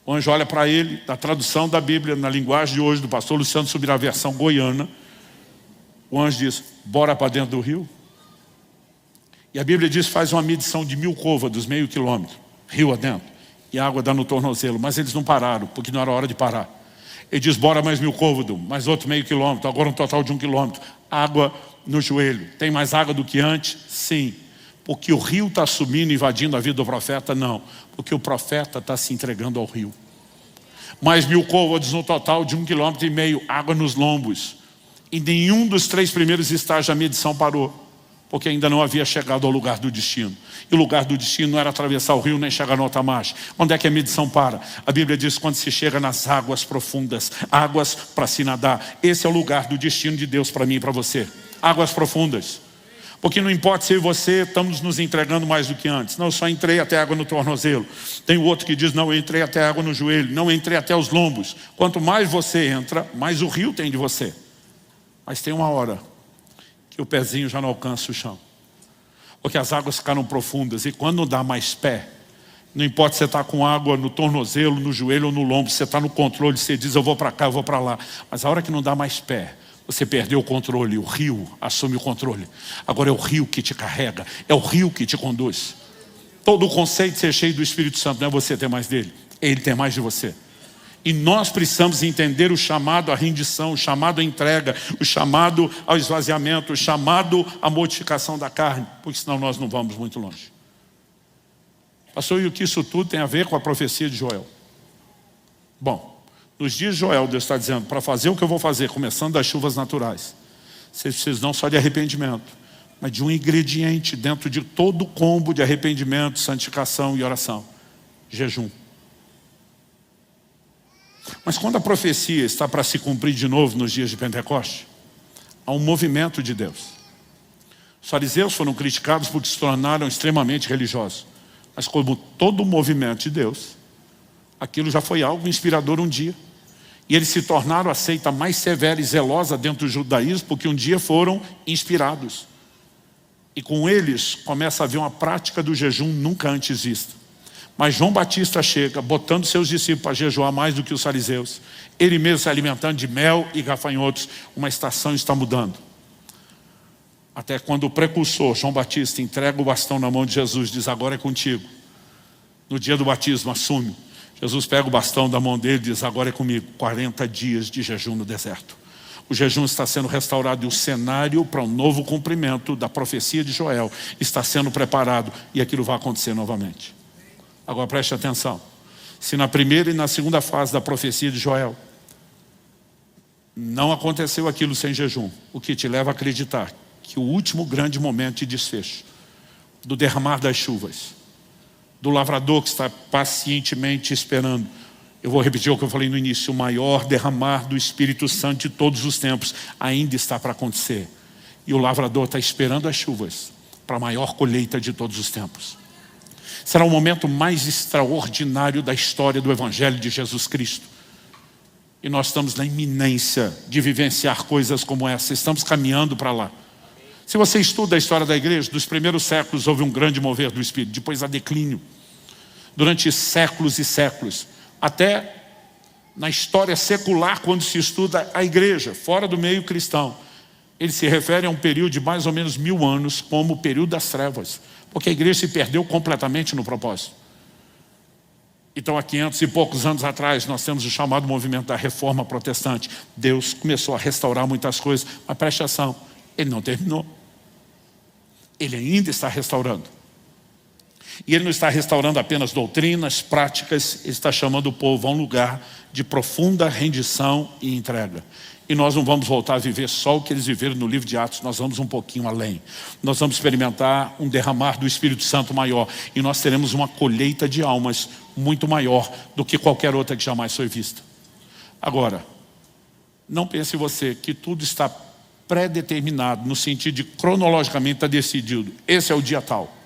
Speaker 1: O anjo olha para ele, na tradução da Bíblia, na linguagem de hoje, do pastor Luciano Subirá, a versão goiana. O anjo diz, bora para dentro do rio. E a Bíblia diz, faz uma medição de 1000 côvados, meio quilômetro, rio adentro. E a água dá no tornozelo, mas eles não pararam, porque não era hora de parar. Ele diz, bora mais 1000 côvados, mais outro meio quilômetro, agora um total de 1 quilômetro. Água no joelho. Tem mais água do que antes? Sim. Porque o rio está subindo, invadindo a vida do profeta? Não. Porque o profeta está se entregando ao rio. Mais 1000 côvados no total de 1,5 km, água nos lombos. Em nenhum dos 3 primeiros estágios a medição parou. Porque ainda não havia chegado ao lugar do destino. E o lugar do destino não era atravessar o rio nem chegar no outra margem. Onde é que a medição para? A Bíblia diz quando se chega nas águas profundas. Águas para se nadar. Esse é o lugar do destino de Deus para mim e para você. Águas profundas. Porque não importa se eu e você estamos nos entregando mais do que antes. Não, eu só entrei até água no tornozelo. Tem outro que diz, não, eu entrei até água no joelho. Não, eu entrei até os lombos. Quanto mais você entra, mais o rio tem de você. Mas tem uma hora que o pezinho já não alcança o chão. Porque as águas ficaram profundas. E quando não dá mais pé, não importa se você está com água no tornozelo, no joelho ou no lombo, você está no controle, você diz, eu vou para cá, eu vou para lá. Mas a hora que não dá mais pé, você perdeu o controle, o rio assume o controle. Agora é o rio que te carrega, é o rio que te conduz. Todo o conceito de ser cheio do Espírito Santo não é você ter mais dele, é ele ter mais de você. E nós precisamos entender o chamado à rendição, o chamado à entrega, o chamado ao esvaziamento, o chamado à mortificação da carne, porque senão nós não vamos muito longe. Pastor, e o que isso tudo tem a ver com a profecia de Joel? Bom, nos dias de Joel, Deus está dizendo, para fazer o que eu vou fazer, começando das chuvas naturais, vocês precisam não só de arrependimento, mas de um ingrediente dentro de todo o combo de arrependimento, santificação e oração: jejum. Mas quando a profecia está para se cumprir de novo nos dias de Pentecostes, há um movimento de Deus. Os fariseus foram criticados porque se tornaram extremamente religiosos. Mas como todo o movimento de Deus, aquilo já foi algo inspirador um dia. E eles se tornaram a seita mais severa e zelosa dentro do judaísmo, porque um dia foram inspirados. E com eles começa a haver uma prática do jejum nunca antes vista. Mas João Batista chega, botando seus discípulos para jejuar mais do que os fariseus. Ele mesmo se alimentando de mel e gafanhotos. Uma estação está mudando. Até quando o precursor, João Batista, entrega o bastão na mão de Jesus, diz, agora é contigo. No dia do batismo, assume. Jesus pega o bastão da mão dele e diz, agora é comigo. 40 dias de jejum no deserto. O jejum está sendo restaurado e o cenário para um novo cumprimento da profecia de Joel está sendo preparado. E aquilo vai acontecer novamente. Agora preste atenção. Se na primeira e na segunda fase da profecia de Joel não aconteceu aquilo sem jejum, o que te leva a acreditar que o último grande momento de desfecho, do derramar das chuvas, do lavrador que está pacientemente esperando, eu vou repetir o que eu falei no início, o maior derramar do Espírito Santo de todos os tempos ainda está para acontecer. E o lavrador está esperando as chuvas para a maior colheita de todos os tempos. Será o momento mais extraordinário da história do Evangelho de Jesus Cristo. E nós estamos na iminência de vivenciar coisas como essa. Estamos caminhando para lá. Se você estuda a história da igreja, dos primeiros séculos houve um grande mover do Espírito. Depois há declínio. Durante séculos e séculos. Até na história secular, quando se estuda a igreja, fora do meio cristão, ele se refere a um período de mais ou menos 1000 anos, como o período das trevas. Porque a igreja se perdeu completamente no propósito. Então, há 500 e poucos anos atrás, nós temos o chamado movimento da Reforma Protestante. Deus começou a restaurar muitas coisas, mas preste atenção, Ele não terminou. Ele ainda está restaurando. E Ele não está restaurando apenas doutrinas, práticas, Ele está chamando o povo a um lugar de profunda rendição e entrega. E nós não vamos voltar a viver só o que eles viveram no livro de Atos, nós vamos um pouquinho além. Nós vamos experimentar um derramar do Espírito Santo maior. E nós teremos uma colheita de almas muito maior do que qualquer outra que jamais foi vista. Agora, não pense você que tudo está pré-determinado, no sentido de cronologicamente está decidido. Esse é o dia tal.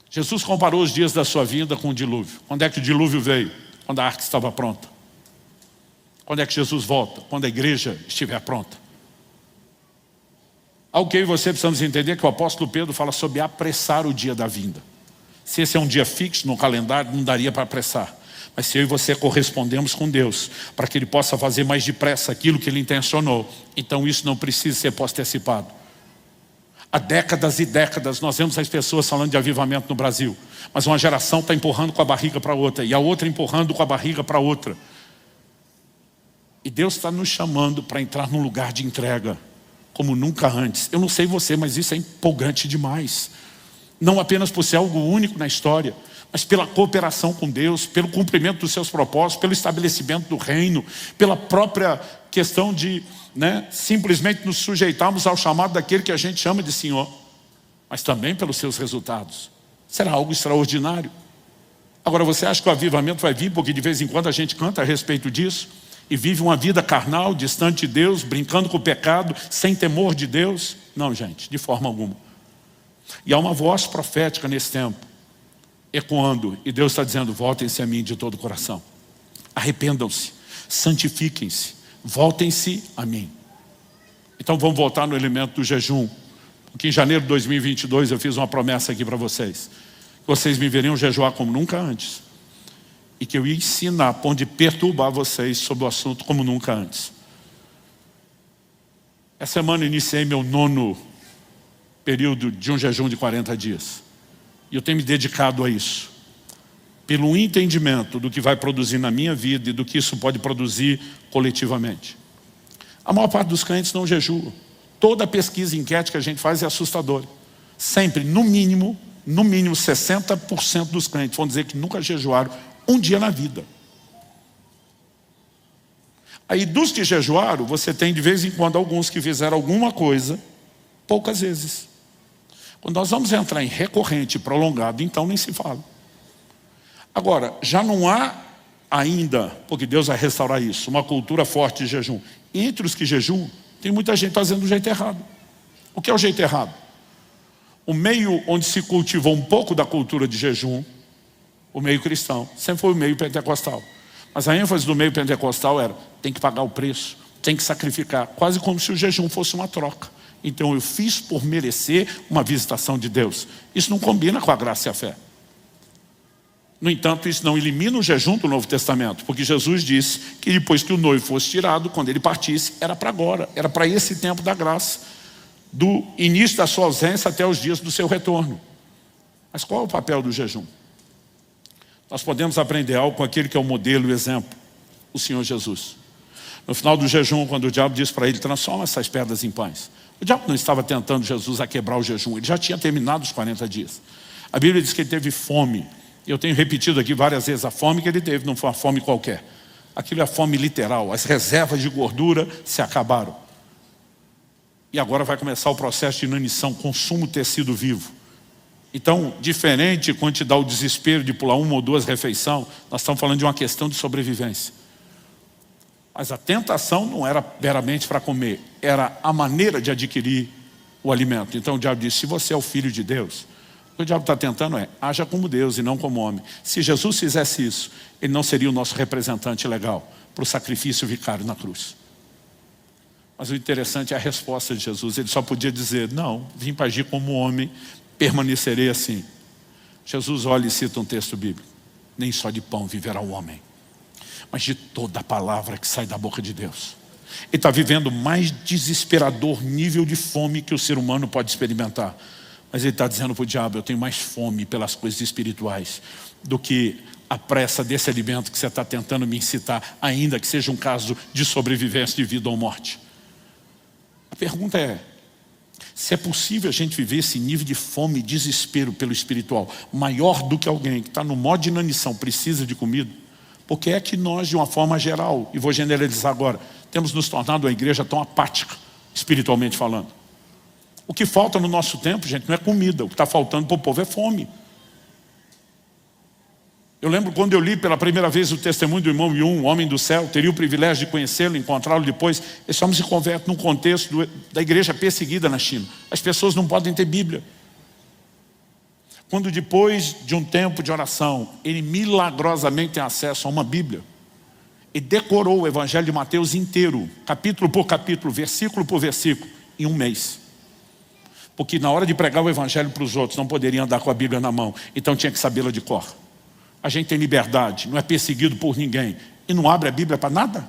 Speaker 1: Jesus comparou os dias da sua vinda com o dilúvio. Quando é que o dilúvio veio? Quando a arca estava pronta. Quando é que Jesus volta? Quando a igreja estiver pronta. Algo que eu e você precisamos entender que o apóstolo Pedro fala sobre apressar o dia da vinda. Se esse é um dia fixo no calendário, não daria para apressar. Mas se eu e você correspondemos com Deus, para que Ele possa fazer mais depressa aquilo que Ele intencionou, então isso não precisa ser postercipado. Há décadas e décadas nós vemos as pessoas falando de avivamento no Brasil. Mas uma geração está empurrando com a barriga para outra, e a outra empurrando com a barriga para outra. E Deus está nos chamando para entrar num lugar de entrega, como nunca antes. Eu não sei você, mas isso é empolgante demais. Não apenas por ser algo único na história, mas pela cooperação com Deus, pelo cumprimento dos seus propósitos, pelo estabelecimento do reino, pela própria questão de simplesmente nos sujeitarmos ao chamado daquele que a gente chama de Senhor, mas também pelos seus resultados. Será algo extraordinário. Agora, você acha que o avivamento vai vir porque de vez em quando a gente canta a respeito disso? E vive uma vida carnal, distante de Deus, brincando com o pecado, sem temor de Deus? Não, gente, de forma alguma. E há uma voz profética nesse tempo, ecoando, e Deus está dizendo: voltem-se a mim de todo o coração. Arrependam-se, santifiquem-se, voltem-se a mim. Então vamos voltar no elemento do jejum. Porque em janeiro de 2022 eu fiz uma promessa aqui para vocês. Vocês me veriam jejuar como nunca antes. E que eu ia ensinar a ponto de perturbar vocês sobre o assunto como nunca antes. Essa semana eu iniciei meu 9º período de um jejum de 40 dias. E eu tenho me dedicado a isso. Pelo entendimento do que vai produzir na minha vida e do que isso pode produzir coletivamente. A maior parte dos crentes não jejua. Toda pesquisa e enquete que a gente faz é assustadora. Sempre, no mínimo 60% dos crentes vão dizer que nunca jejuaram um dia na vida. Aí dos que jejuaram, você tem de vez em quando alguns que fizeram alguma coisa, poucas vezes. Quando nós vamos entrar em recorrente e prolongado, então nem se fala. Agora, já não há ainda, porque Deus vai restaurar isso, uma cultura forte de jejum. Entre os que jejuam, tem muita gente fazendo do jeito errado. O que é o jeito errado? O meio onde se cultivou um pouco da cultura de jejum, o meio cristão, sempre foi o meio pentecostal. Mas a ênfase do meio pentecostal era: tem que pagar o preço, tem que sacrificar, quase como se o jejum fosse uma troca. Então eu fiz por merecer uma visitação de Deus. Isso não combina com a graça e a fé. No entanto, isso não elimina o jejum do Novo Testamento, porque Jesus disse que depois que o noivo fosse tirado, quando ele partisse, era para agora, era para esse tempo da graça, do início da sua ausência até os dias do seu retorno. Mas qual é o papel do jejum? Nós podemos aprender algo com aquele que é o modelo e o exemplo, o Senhor Jesus. No final do jejum, quando o diabo disse para ele: transforma essas pedras em pães. O diabo não estava tentando Jesus a quebrar o jejum, ele já tinha terminado os 40 dias. A Bíblia diz que ele teve fome. Eu tenho repetido aqui várias vezes, a fome que ele teve não foi uma fome qualquer. Aquilo é fome literal, as reservas de gordura se acabaram. E agora vai começar o processo de inanição, consumo de tecido vivo. Então, diferente quando te dá o desespero de pular 1 ou 2 refeições, nós estamos falando de uma questão de sobrevivência. Mas a tentação não era meramente para comer, era a maneira de adquirir o alimento. Então o diabo disse: se você é o Filho de Deus, que o diabo está tentando haja como Deus e não como homem. Se Jesus fizesse isso, ele não seria o nosso representante legal para o sacrifício vicário na cruz. Mas o interessante é a resposta de Jesus. Ele só podia dizer, não, vim para agir como homem, permanecerei assim. Jesus olha e cita um texto bíblico. Nem só de pão viverá o homem, mas de toda a palavra que sai da boca de Deus. Ele está vivendo o mais desesperador nível de fome que o ser humano pode experimentar. Mas ele está dizendo para o diabo, eu tenho mais fome pelas coisas espirituais do que a pressa desse alimento que você está tentando me incitar, ainda que seja um caso de sobrevivência de vida ou morte. A pergunta é, se é possível a gente viver esse nível de fome e desespero pelo espiritual, maior do que alguém que está no modo de inanição, precisa de comida, por que é que nós, de uma forma geral, e vou generalizar agora, temos nos tornado uma igreja tão apática, espiritualmente falando? O que falta no nosso tempo, gente, não é comida. O que está faltando para o povo é fome. Eu lembro quando eu li pela primeira vez o testemunho do irmão Yun, um homem do céu, teria o privilégio de conhecê-lo, encontrá-lo depois. Esse homem se converte num contexto da igreja perseguida na China. As pessoas não podem ter Bíblia. Quando depois de um tempo de oração, ele milagrosamente tem acesso a uma Bíblia, e decorou o Evangelho de Mateus inteiro, capítulo por capítulo, versículo por versículo, em um mês. Porque na hora de pregar o Evangelho para os outros, não poderia andar com a Bíblia na mão. Então tinha que sabê-la de cor. A gente tem liberdade, não é perseguido por ninguém. E não abre a Bíblia para nada.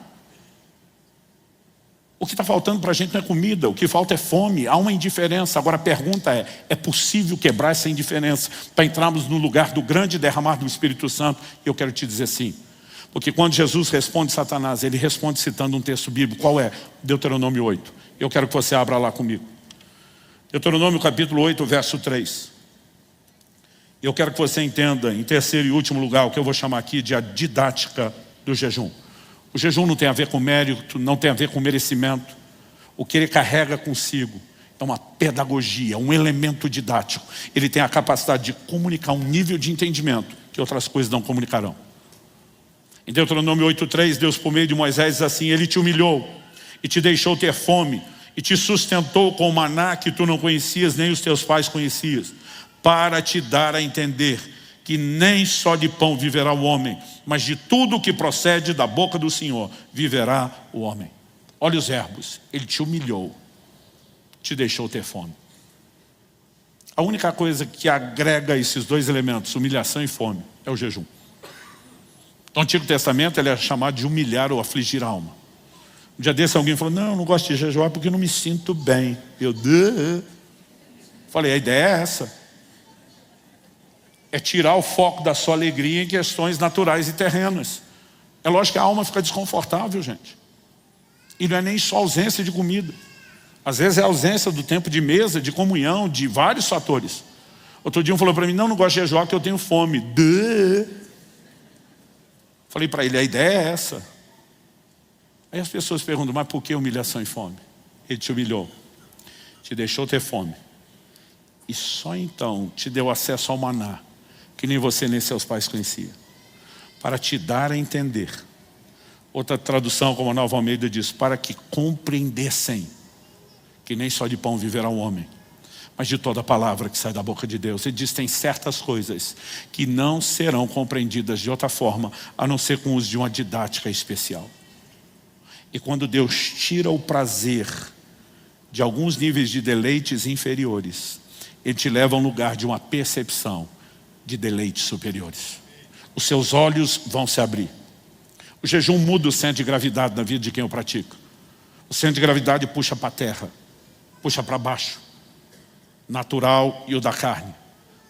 Speaker 1: O que está faltando para a gente não é comida, o que falta é fome, há uma indiferença. Agora a pergunta é possível quebrar essa indiferença para entrarmos no lugar do grande derramar do Espírito Santo? E eu quero te dizer sim. Porque quando Jesus responde Satanás, ele responde citando um texto bíblico. Qual é? Deuteronômio 8. Eu quero que você abra lá comigo. Deuteronômio capítulo 8, verso 3. Eu quero que você entenda, em terceiro e último lugar, o que eu vou chamar aqui de a didática do jejum. O jejum não tem a ver com mérito, não tem a ver com merecimento. O que ele carrega consigo é uma pedagogia, um elemento didático. Ele tem a capacidade de comunicar um nível de entendimento que outras coisas não comunicarão. Em Deuteronômio 8:3, Deus por meio de Moisés diz assim, ele te humilhou e te deixou ter fome e te sustentou com o maná que tu não conhecias, nem os teus pais conhecias, para te dar a entender que nem só de pão viverá o homem, mas de tudo que procede da boca do Senhor viverá o homem. Olha os verbos, ele te humilhou, te deixou ter fome. A única coisa que agrega esses dois elementos, humilhação e fome, é o jejum. No Antigo Testamento ele é chamado de humilhar ou afligir a alma. Um dia desse alguém falou, não gosto de jejuar porque não me sinto bem. Eu falei, a ideia é essa. É tirar o foco da sua alegria em questões naturais e terrenas. É lógico que a alma fica desconfortável, gente. E não é nem só ausência de comida. Às vezes é ausência do tempo de mesa, de comunhão, de vários fatores. Outro dia um falou para mim, não gosto de jejuar porque eu tenho fome. Falei para ele, a ideia é essa. Aí as pessoas perguntam, mas por que humilhação e fome? Ele te humilhou, te deixou ter fome. E só então te deu acesso ao maná, que nem você nem seus pais conheciam, para te dar a entender. Outra tradução, como a Nova Almeida diz, para que compreendessem que nem só de pão viverá o homem, mas de toda a palavra que sai da boca de Deus. Ele diz, tem certas coisas que não serão compreendidas de outra forma, a não ser com o uso de uma didática especial. E quando Deus tira o prazer de alguns níveis de deleites inferiores, Ele te leva a um lugar de uma percepção de deleites superiores. Os seus olhos vão se abrir. O jejum muda o centro de gravidade na vida de quem o pratica. O centro de gravidade puxa para a terra, puxa para baixo, natural e o da carne.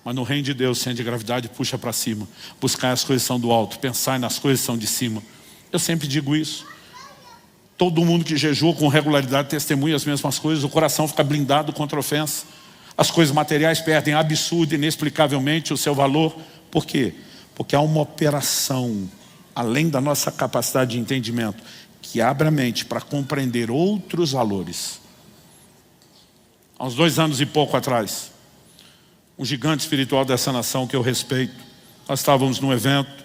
Speaker 1: Mas no reino de Deus, o centro de gravidade puxa para cima. Buscar as coisas que são do alto, pensar nas coisas que são de cima. Eu sempre digo isso. Todo mundo que jejua com regularidade testemunha as mesmas coisas. O coração fica blindado contra a ofensa. As coisas materiais perdem absurdo, inexplicavelmente o seu valor. Por quê? Porque há uma operação, além da nossa capacidade de entendimento, que abre a mente para compreender outros valores. Há uns 2 anos e pouco atrás, um gigante espiritual dessa nação que eu respeito, nós estávamos num evento,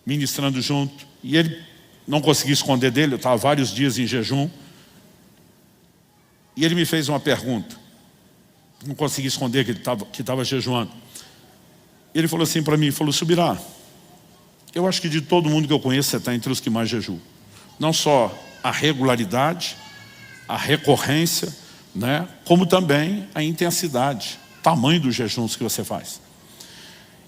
Speaker 1: ministrando junto, e ele não conseguia esconder dele, eu estava vários dias em jejum, e ele me fez uma pergunta. Não consegui esconder que estava jejuando. Ele falou assim para mim, falou, Subirá, eu acho que de todo mundo que eu conheço, você está entre os que mais jejuam. Não só a regularidade, a recorrência, né, como também a intensidade, tamanho dos jejuns que você faz.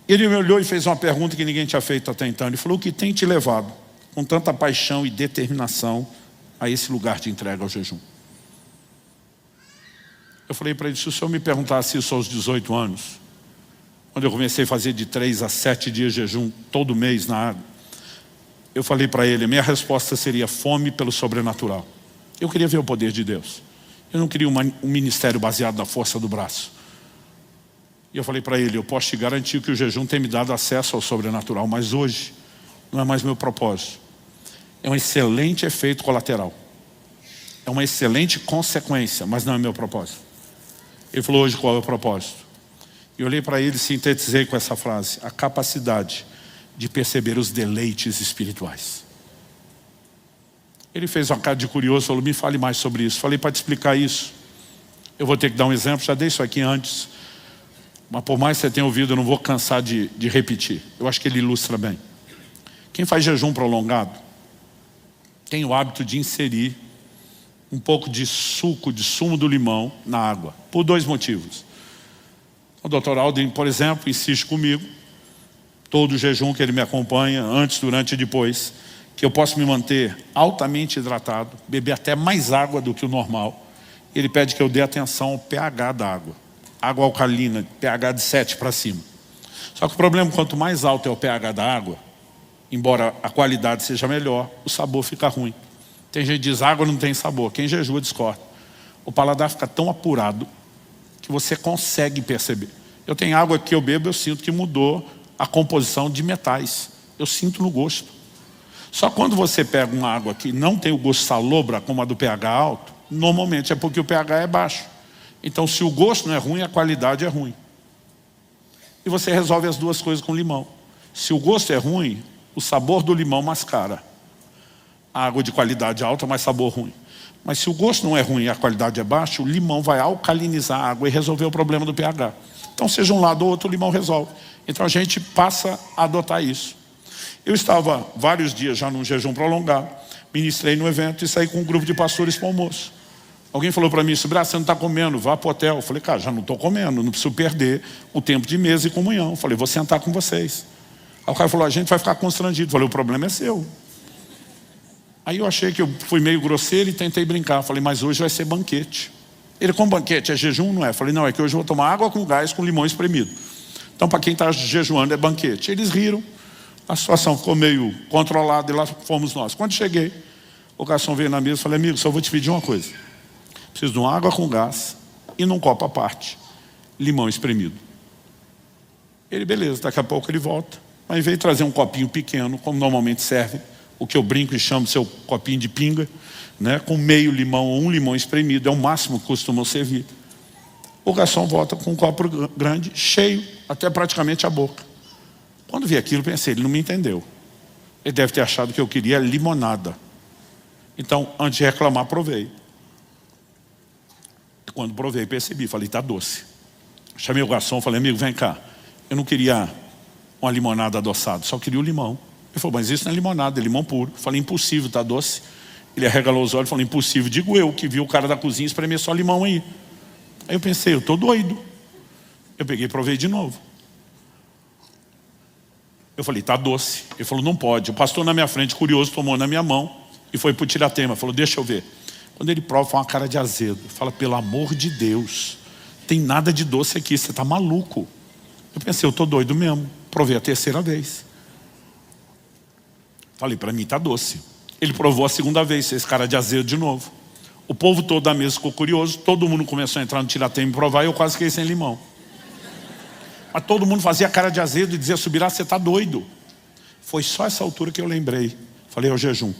Speaker 1: Ele me olhou e fez uma pergunta que ninguém tinha feito até então. Ele falou, o que tem te levado com tanta paixão e determinação a esse lugar de entrega ao jejum? Eu falei para ele, se o senhor me perguntasse isso aos 18 anos, quando eu comecei a fazer de 3 a 7 dias de jejum, todo mês na água, eu falei para ele, a minha resposta seria fome pelo sobrenatural. Eu queria ver o poder de Deus. Eu não queria um ministério baseado na força do braço. E eu falei para ele, eu posso te garantir que o jejum tem me dado acesso ao sobrenatural, mas hoje não é mais meu propósito. É um excelente efeito colateral. É uma excelente consequência, mas não é meu propósito. Ele falou, hoje qual é o propósito? E eu olhei para ele e sintetizei com essa frase, a capacidade de perceber os deleites espirituais. Ele fez uma cara de curioso, falou, me fale mais sobre isso. Falei, para te explicar isso, eu vou ter que dar um exemplo, já dei isso aqui antes, mas por mais que você tenha ouvido, eu não vou cansar de repetir. Eu acho que ele ilustra bem. Quem faz jejum prolongado, tem o hábito de inserir um pouco de sumo do limão na água, por 2 motivos. O Dr. Aldrin, por exemplo, insiste comigo, todo o jejum que ele me acompanha, antes, durante e depois, que eu posso me manter altamente hidratado, beber até mais água do que o normal. Ele pede que eu dê atenção ao pH da água. Água alcalina, pH de 7 para cima. Só que o problema, quanto mais alto é o pH da água, embora a qualidade seja melhor, o sabor fica ruim. Tem gente que diz, água não tem sabor. Quem jejua discorda. O paladar fica tão apurado que você consegue perceber. Eu tenho água que eu bebo, eu sinto que mudou a composição de metais. Eu sinto no gosto. Só quando você pega uma água que não tem o gosto salobra, como a do pH alto, normalmente é porque o pH é baixo. Então, se o gosto não é ruim, a qualidade é ruim. E você resolve as duas coisas com limão. Se o gosto é ruim, o sabor do limão mascara. A água de qualidade alta, mas sabor ruim. Mas se o gosto não é ruim e a qualidade é baixa, o limão vai alcalinizar a água e resolver o problema do pH. Então, seja um lado ou outro, o limão resolve. Então, a gente passa a adotar isso. Eu estava vários dias já num jejum prolongado, ministrei no evento e saí com um grupo de pastores para o almoço. Alguém falou para mim, Subirá, você não está comendo, vá para o hotel. Eu falei, cara, já não estou comendo, não preciso perder o tempo de mesa e comunhão. Eu falei, vou sentar com vocês. Aí o cara falou, a gente vai ficar constrangido. Eu falei, o problema é seu. Aí eu achei que eu fui meio grosseiro e tentei brincar. Eu falei, mas hoje vai ser banquete. Ele, como banquete, é jejum? Não é? Eu falei, não, é que hoje eu vou tomar água com gás com limão espremido. Então, para quem está jejuando, é banquete. Eles riram, a situação ficou meio controlada e lá fomos nós. Quando cheguei, o garçom veio na mesa e falei, amigo, só vou te pedir uma coisa. Preciso de uma água com gás e num copo à parte, limão espremido. Ele, beleza, daqui a pouco ele volta. Mas veio trazer um copinho pequeno, como normalmente serve, o que eu brinco e chamo de seu copinho de pinga, né, com meio limão ou um limão espremido, é o máximo que costumam servir. O garçom volta com um copo grande, cheio, até praticamente a boca. Quando vi aquilo, pensei, ele não me entendeu. Ele deve ter achado que eu queria limonada. Então, antes de reclamar, provei. Quando provei, percebi, falei, tá doce. Chamei o garçom, falei, amigo, vem cá. Eu não queria uma limonada adoçada, só queria o limão. Ele falou, mas isso não é limonada, é limão puro. Eu falei, impossível, tá doce. Ele arregalou os olhos e falou, impossível. Digo eu, que vi o cara da cozinha espremer só limão aí. Aí eu pensei, eu tô doido. Eu peguei e provei de novo. Eu falei, tá doce. Ele falou, não pode. O pastor na minha frente, curioso, tomou na minha mão e foi pro tiratema. Falou, deixa eu ver. Quando ele prova, foi uma cara de azedo. Fala, pelo amor de Deus, tem nada de doce aqui, você tá maluco. Eu pensei, eu tô doido mesmo. Provei a terceira vez. Falei, para mim tá doce. Ele provou a segunda vez, fez cara de azedo de novo. O povo todo da mesa ficou curioso, todo mundo começou a entrar no tiratema e provar, e eu quase fiquei sem limão. Mas todo mundo fazia cara de azedo e dizia, Subirá, você tá doido. Foi só essa altura que eu lembrei. Falei, é o jejum.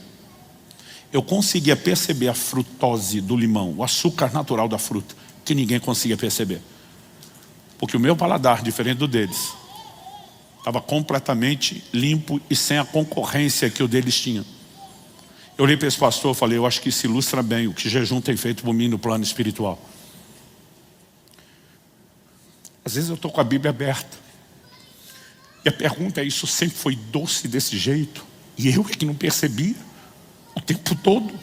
Speaker 1: Eu conseguia perceber a frutose do limão, o açúcar natural da fruta, que ninguém conseguia perceber. Porque o meu paladar, diferente do deles, estava completamente limpo e sem a concorrência que o deles tinha. Eu olhei para esse pastor e falei, eu acho que isso ilustra bem o que jejum tem feito por mim no plano espiritual. Às vezes eu estou com a Bíblia aberta. E a pergunta é, isso sempre foi doce desse jeito? E eu é que não percebia o tempo todo.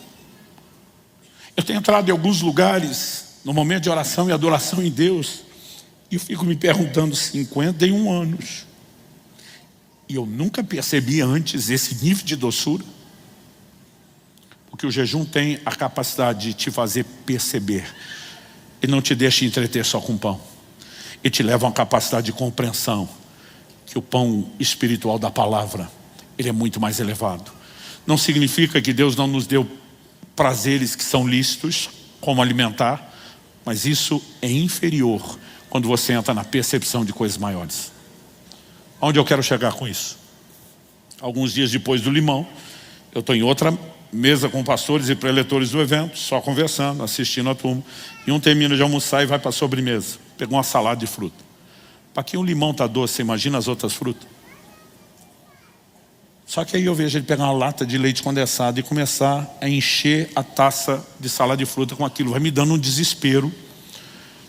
Speaker 1: Eu tenho entrado em alguns lugares, no momento de oração e adoração em Deus, e eu fico me perguntando, 51 anos. E eu nunca percebi antes esse nível de doçura. Porque o jejum tem a capacidade de te fazer perceber. Ele não te deixa entreter só com pão. Ele te leva a uma capacidade de compreensão. Que o pão espiritual da palavra, ele é muito mais elevado. Não significa que Deus não nos deu prazeres que são lícitos, como alimentar. Mas isso é inferior quando você entra na percepção de coisas maiores. Onde eu quero chegar com isso? Alguns dias depois do limão, eu estou em outra mesa com pastores e preletores do evento, só conversando, assistindo a turma. E um termina de almoçar e vai para a sobremesa. Pegou uma salada de fruta. Para que um limão está doce, você imagina as outras frutas? Só que aí eu vejo ele pegar uma lata de leite condensado e começar a encher a taça de salada de fruta com aquilo. Vai me dando um desespero,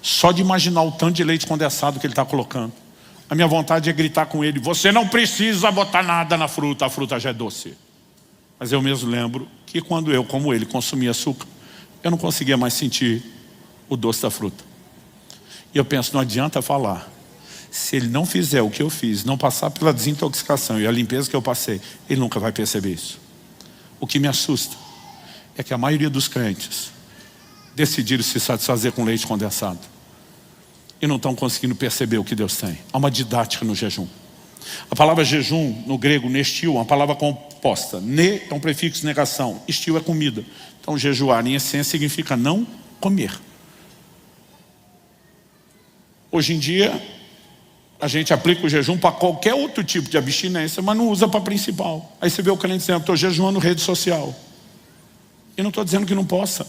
Speaker 1: só de imaginar o tanto de leite condensado que ele está colocando. A minha vontade é gritar com ele, você não precisa botar nada na fruta, a fruta já é doce. Mas eu mesmo lembro que quando eu, como ele, consumia açúcar, eu não conseguia mais sentir o doce da fruta. E eu penso, não adianta falar. Se ele não fizer o que eu fiz, não passar pela desintoxicação e a limpeza que eu passei, ele nunca vai perceber isso. O que me assusta é que a maioria dos crentes decidiram se satisfazer com leite condensado e não estão conseguindo perceber o que Deus tem. Há uma didática no jejum. A palavra jejum, no grego, nestil, é uma palavra composta. Ne é um prefixo de negação, estil é comida. Então jejuar, em essência, significa não comer. Hoje em dia, a gente aplica o jejum para qualquer outro tipo de abstinência, mas não usa para principal. Aí você vê o crente dizendo, estou jejuando rede social. E não estou dizendo que não possa.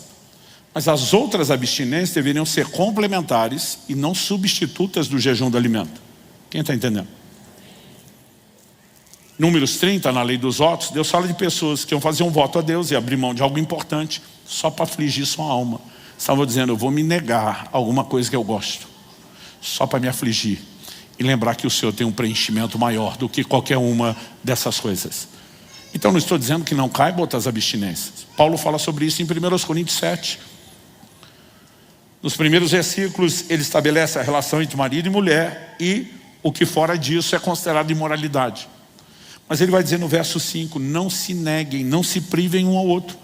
Speaker 1: Mas as outras abstinências deveriam ser complementares e não substitutas do jejum do alimento. Quem está entendendo? Números 30, na lei dos votos, Deus fala de pessoas que iam fazer um voto a Deus e abrir mão de algo importante só para afligir sua alma. Estavam dizendo, eu vou me negar a alguma coisa que eu gosto, só para me afligir. E lembrar que o Senhor tem um preenchimento maior do que qualquer uma dessas coisas. Então não estou dizendo que não caibam outras abstinências. Paulo fala sobre isso em 1 Coríntios 7. Nos primeiros versículos ele estabelece a relação entre marido e mulher e o que fora disso é considerado imoralidade. Mas ele vai dizer no verso 5, não se neguem, não se privem um ao outro.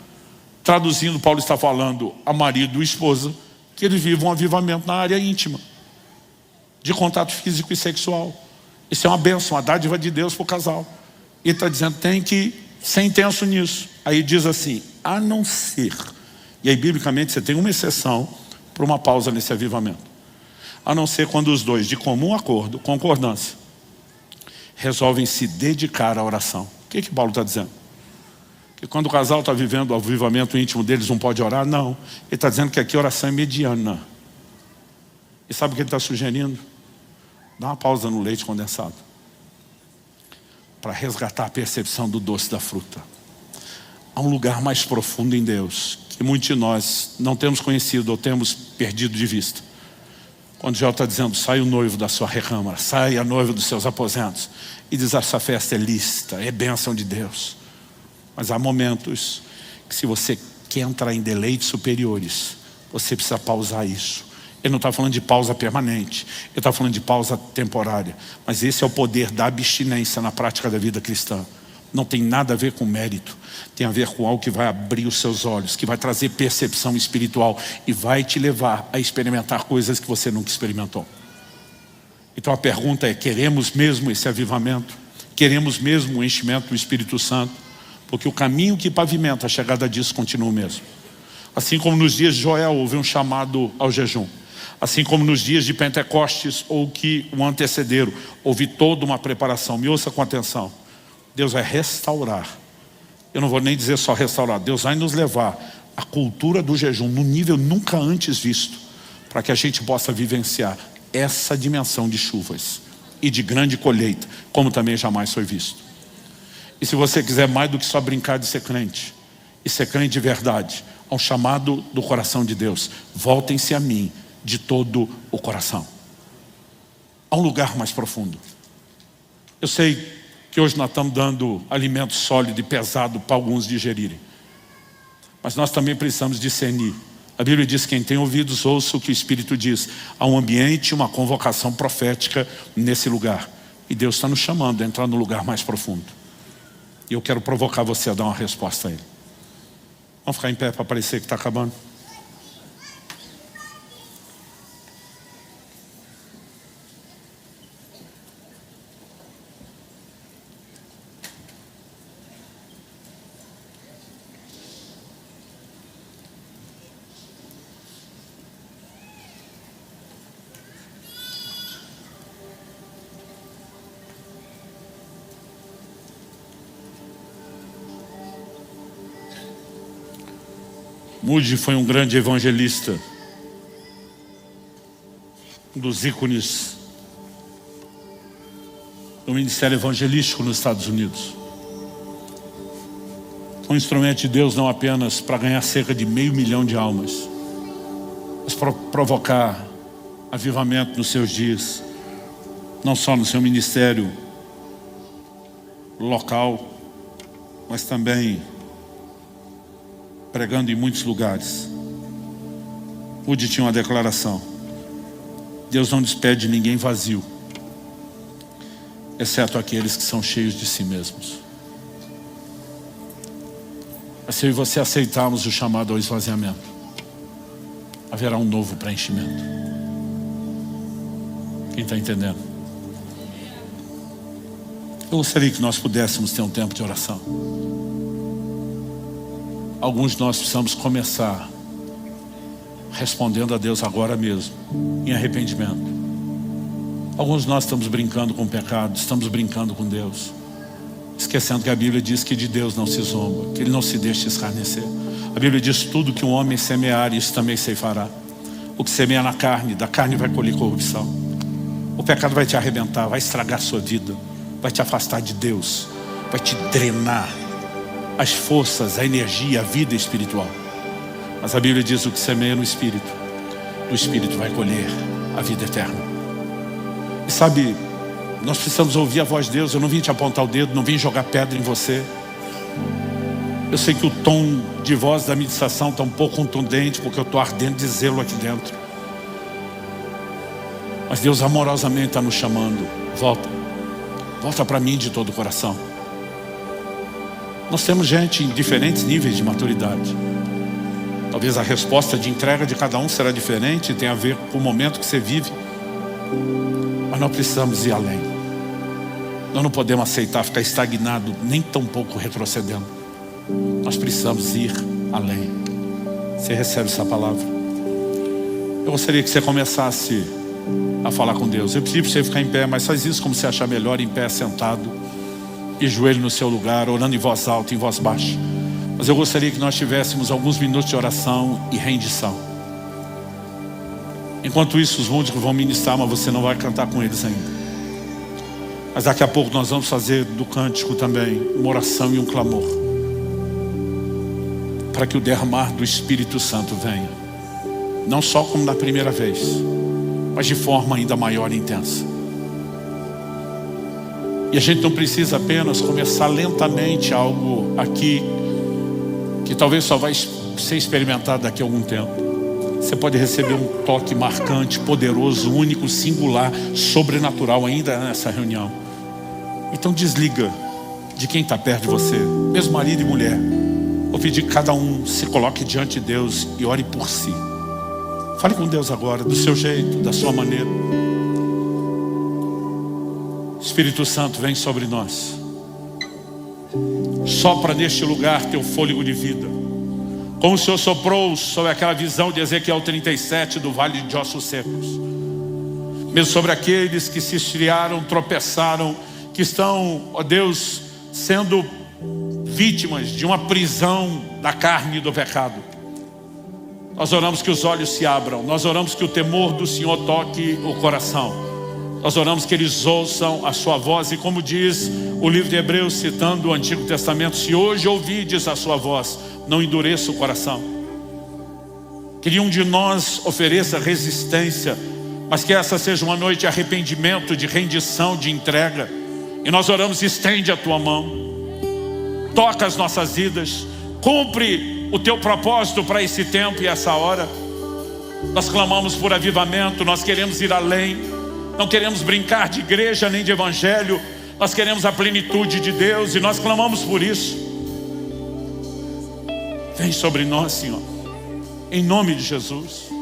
Speaker 1: Traduzindo, Paulo está falando a marido e esposa que eles vivam um avivamento na área íntima, de contato físico e sexual. Isso é uma bênção, uma dádiva de Deus para o casal. E ele está dizendo, tem que ser intenso nisso. Aí diz assim, a não ser, e aí biblicamente você tem uma exceção para uma pausa nesse avivamento. A não ser quando os dois, de comum acordo, concordância, resolvem se dedicar à oração. O que Paulo está dizendo? Que quando o casal está vivendo o avivamento íntimo deles, não pode orar? Não. Ele está dizendo que aqui a oração é mediana. E sabe o que ele está sugerindo? Dá uma pausa no leite condensado. Para resgatar a percepção do doce da fruta. Há um lugar mais profundo em Deus, que muitos de nós não temos conhecido ou temos perdido de vista. Quando Jó está dizendo, sai o noivo da sua recâmara, sai a noiva dos seus aposentos. E diz, essa festa é lícita, é bênção de Deus. Mas há momentos que se você quer entrar em deleites superiores, você precisa pausar isso. Ele não está falando de pausa permanente, ele está falando de pausa temporária. Mas esse é o poder da abstinência na prática da vida cristã. Não tem nada a ver com mérito, tem a ver com algo que vai abrir os seus olhos, que vai trazer percepção espiritual e vai te levar a experimentar coisas que você nunca experimentou. Então a pergunta é, queremos mesmo esse avivamento? Queremos mesmo o enchimento do Espírito Santo? Porque o caminho que pavimenta a chegada disso continua o mesmo. Assim como nos dias de Joel houve um chamado ao jejum. Assim como nos dias de Pentecostes ou que o antecederam, houve toda uma preparação. Me ouça com atenção. Deus vai restaurar. Eu não vou nem dizer só restaurar. Deus vai nos levar à cultura do jejum num nível nunca antes visto, para que a gente possa vivenciar essa dimensão de chuvas e de grande colheita, como também jamais foi visto. E se você quiser mais do que só brincar de ser crente, e ser crente de verdade, ao chamado do coração de Deus, voltem-se a mim de todo o coração. a um lugar mais profundo. Eu sei que hoje nós estamos dando alimento sólido e pesado para alguns digerirem. Mas nós também precisamos discernir. A Bíblia diz: quem tem ouvidos, ouça o que o Espírito diz. Há um ambiente, uma convocação profética nesse lugar. E Deus está nos chamando a entrar no lugar mais profundo. E eu quero provocar você a dar uma resposta a Ele. Vamos ficar em pé para parecer que está acabando? Moody foi um grande evangelista, um dos ícones do ministério evangelístico nos Estados Unidos. Foi um instrumento de Deus não apenas para ganhar cerca de 500 mil de almas, mas para provocar avivamento nos seus dias, não só no seu ministério local, mas também pregando em muitos lugares. Moody tinha uma declaração: Deus não despede ninguém vazio, exceto aqueles que são cheios de si mesmos. Mas se eu e você aceitarmos o chamado ao esvaziamento, haverá um novo preenchimento. Quem está entendendo? Eu gostaria que nós pudéssemos ter um tempo de oração. Alguns de nós precisamos começar respondendo a Deus agora mesmo, em arrependimento. Alguns de nós estamos brincando com o pecado, estamos brincando com Deus, esquecendo que a Bíblia diz que de Deus não se zomba, que Ele não se deixa escarnecer. A Bíblia diz: tudo que um homem semear, isso também ceifará. O que semeia na carne, da carne vai colher corrupção. O pecado vai te arrebentar, vai estragar a sua vida, vai te afastar de Deus, vai te drenar as forças, a energia, a vida espiritual. Mas a Bíblia diz: o que semeia no Espírito, do Espírito vai colher a vida eterna. E sabe, nós precisamos ouvir a voz de Deus. Eu não vim te apontar o dedo, não vim jogar pedra em você. Eu sei que o tom de voz da ministração está um pouco contundente, porque eu estou ardendo de zelo aqui dentro. Mas Deus amorosamente está nos chamando: volta para mim de todo o coração. Nós temos gente em diferentes níveis de maturidade. Talvez a resposta de entrega de cada um será diferente, tem a ver com o momento que você vive. Mas nós precisamos ir além. Nós não podemos aceitar ficar estagnado, nem tão pouco retrocedendo. Nós precisamos ir além. Você recebe essa palavra? Eu gostaria que você começasse a falar com Deus. Eu pedi para você ficar em pé, mas faz isso como você achar melhor, em pé, sentado, e joelho no seu lugar, orando em voz alta, em voz baixa. Mas eu gostaria que nós tivéssemos alguns minutos de oração e rendição. Enquanto isso, os músicos vão ministrar, mas você não vai cantar com eles ainda. Mas daqui a pouco nós vamos fazer do cântico também uma oração e um clamor, para que o derramar do Espírito Santo venha, não só como na primeira vez, mas de forma ainda maior e intensa. E a gente não precisa apenas começar lentamente algo aqui que talvez só vai ser experimentado daqui a algum tempo. Você pode receber um toque marcante, poderoso, único, singular, sobrenatural ainda nessa reunião. Então desliga de quem está perto de você, mesmo marido e mulher. Vou pedir que cada um se coloque diante de Deus e ore por si. Fale com Deus agora, do seu jeito, da sua maneira. Espírito Santo, vem sobre nós. Sopra neste lugar teu fôlego de vida, como o Senhor soprou sobre aquela visão de Ezequiel 37 do vale de ossos secos. Mesmo sobre aqueles que se esfriaram, tropeçaram, que estão, ó Deus, sendo vítimas de uma prisão da carne e do pecado. Nós oramos que os olhos se abram. Nós oramos que o temor do Senhor toque o coração. Nós oramos que eles ouçam a sua voz. E como diz o livro de Hebreus, citando o Antigo Testamento: se hoje ouvides a sua voz, não endureça o coração. Que nenhum de nós ofereça resistência, mas que essa seja uma noite de arrependimento, de rendição, de entrega. E nós oramos, estende a tua mão, toca as nossas vidas, cumpre o teu propósito para esse tempo e essa hora. Nós clamamos por avivamento, nós queremos ir além, não queremos brincar de igreja nem de evangelho, nós queremos a plenitude de Deus e nós clamamos por isso. Vem sobre nós, Senhor, em nome de Jesus.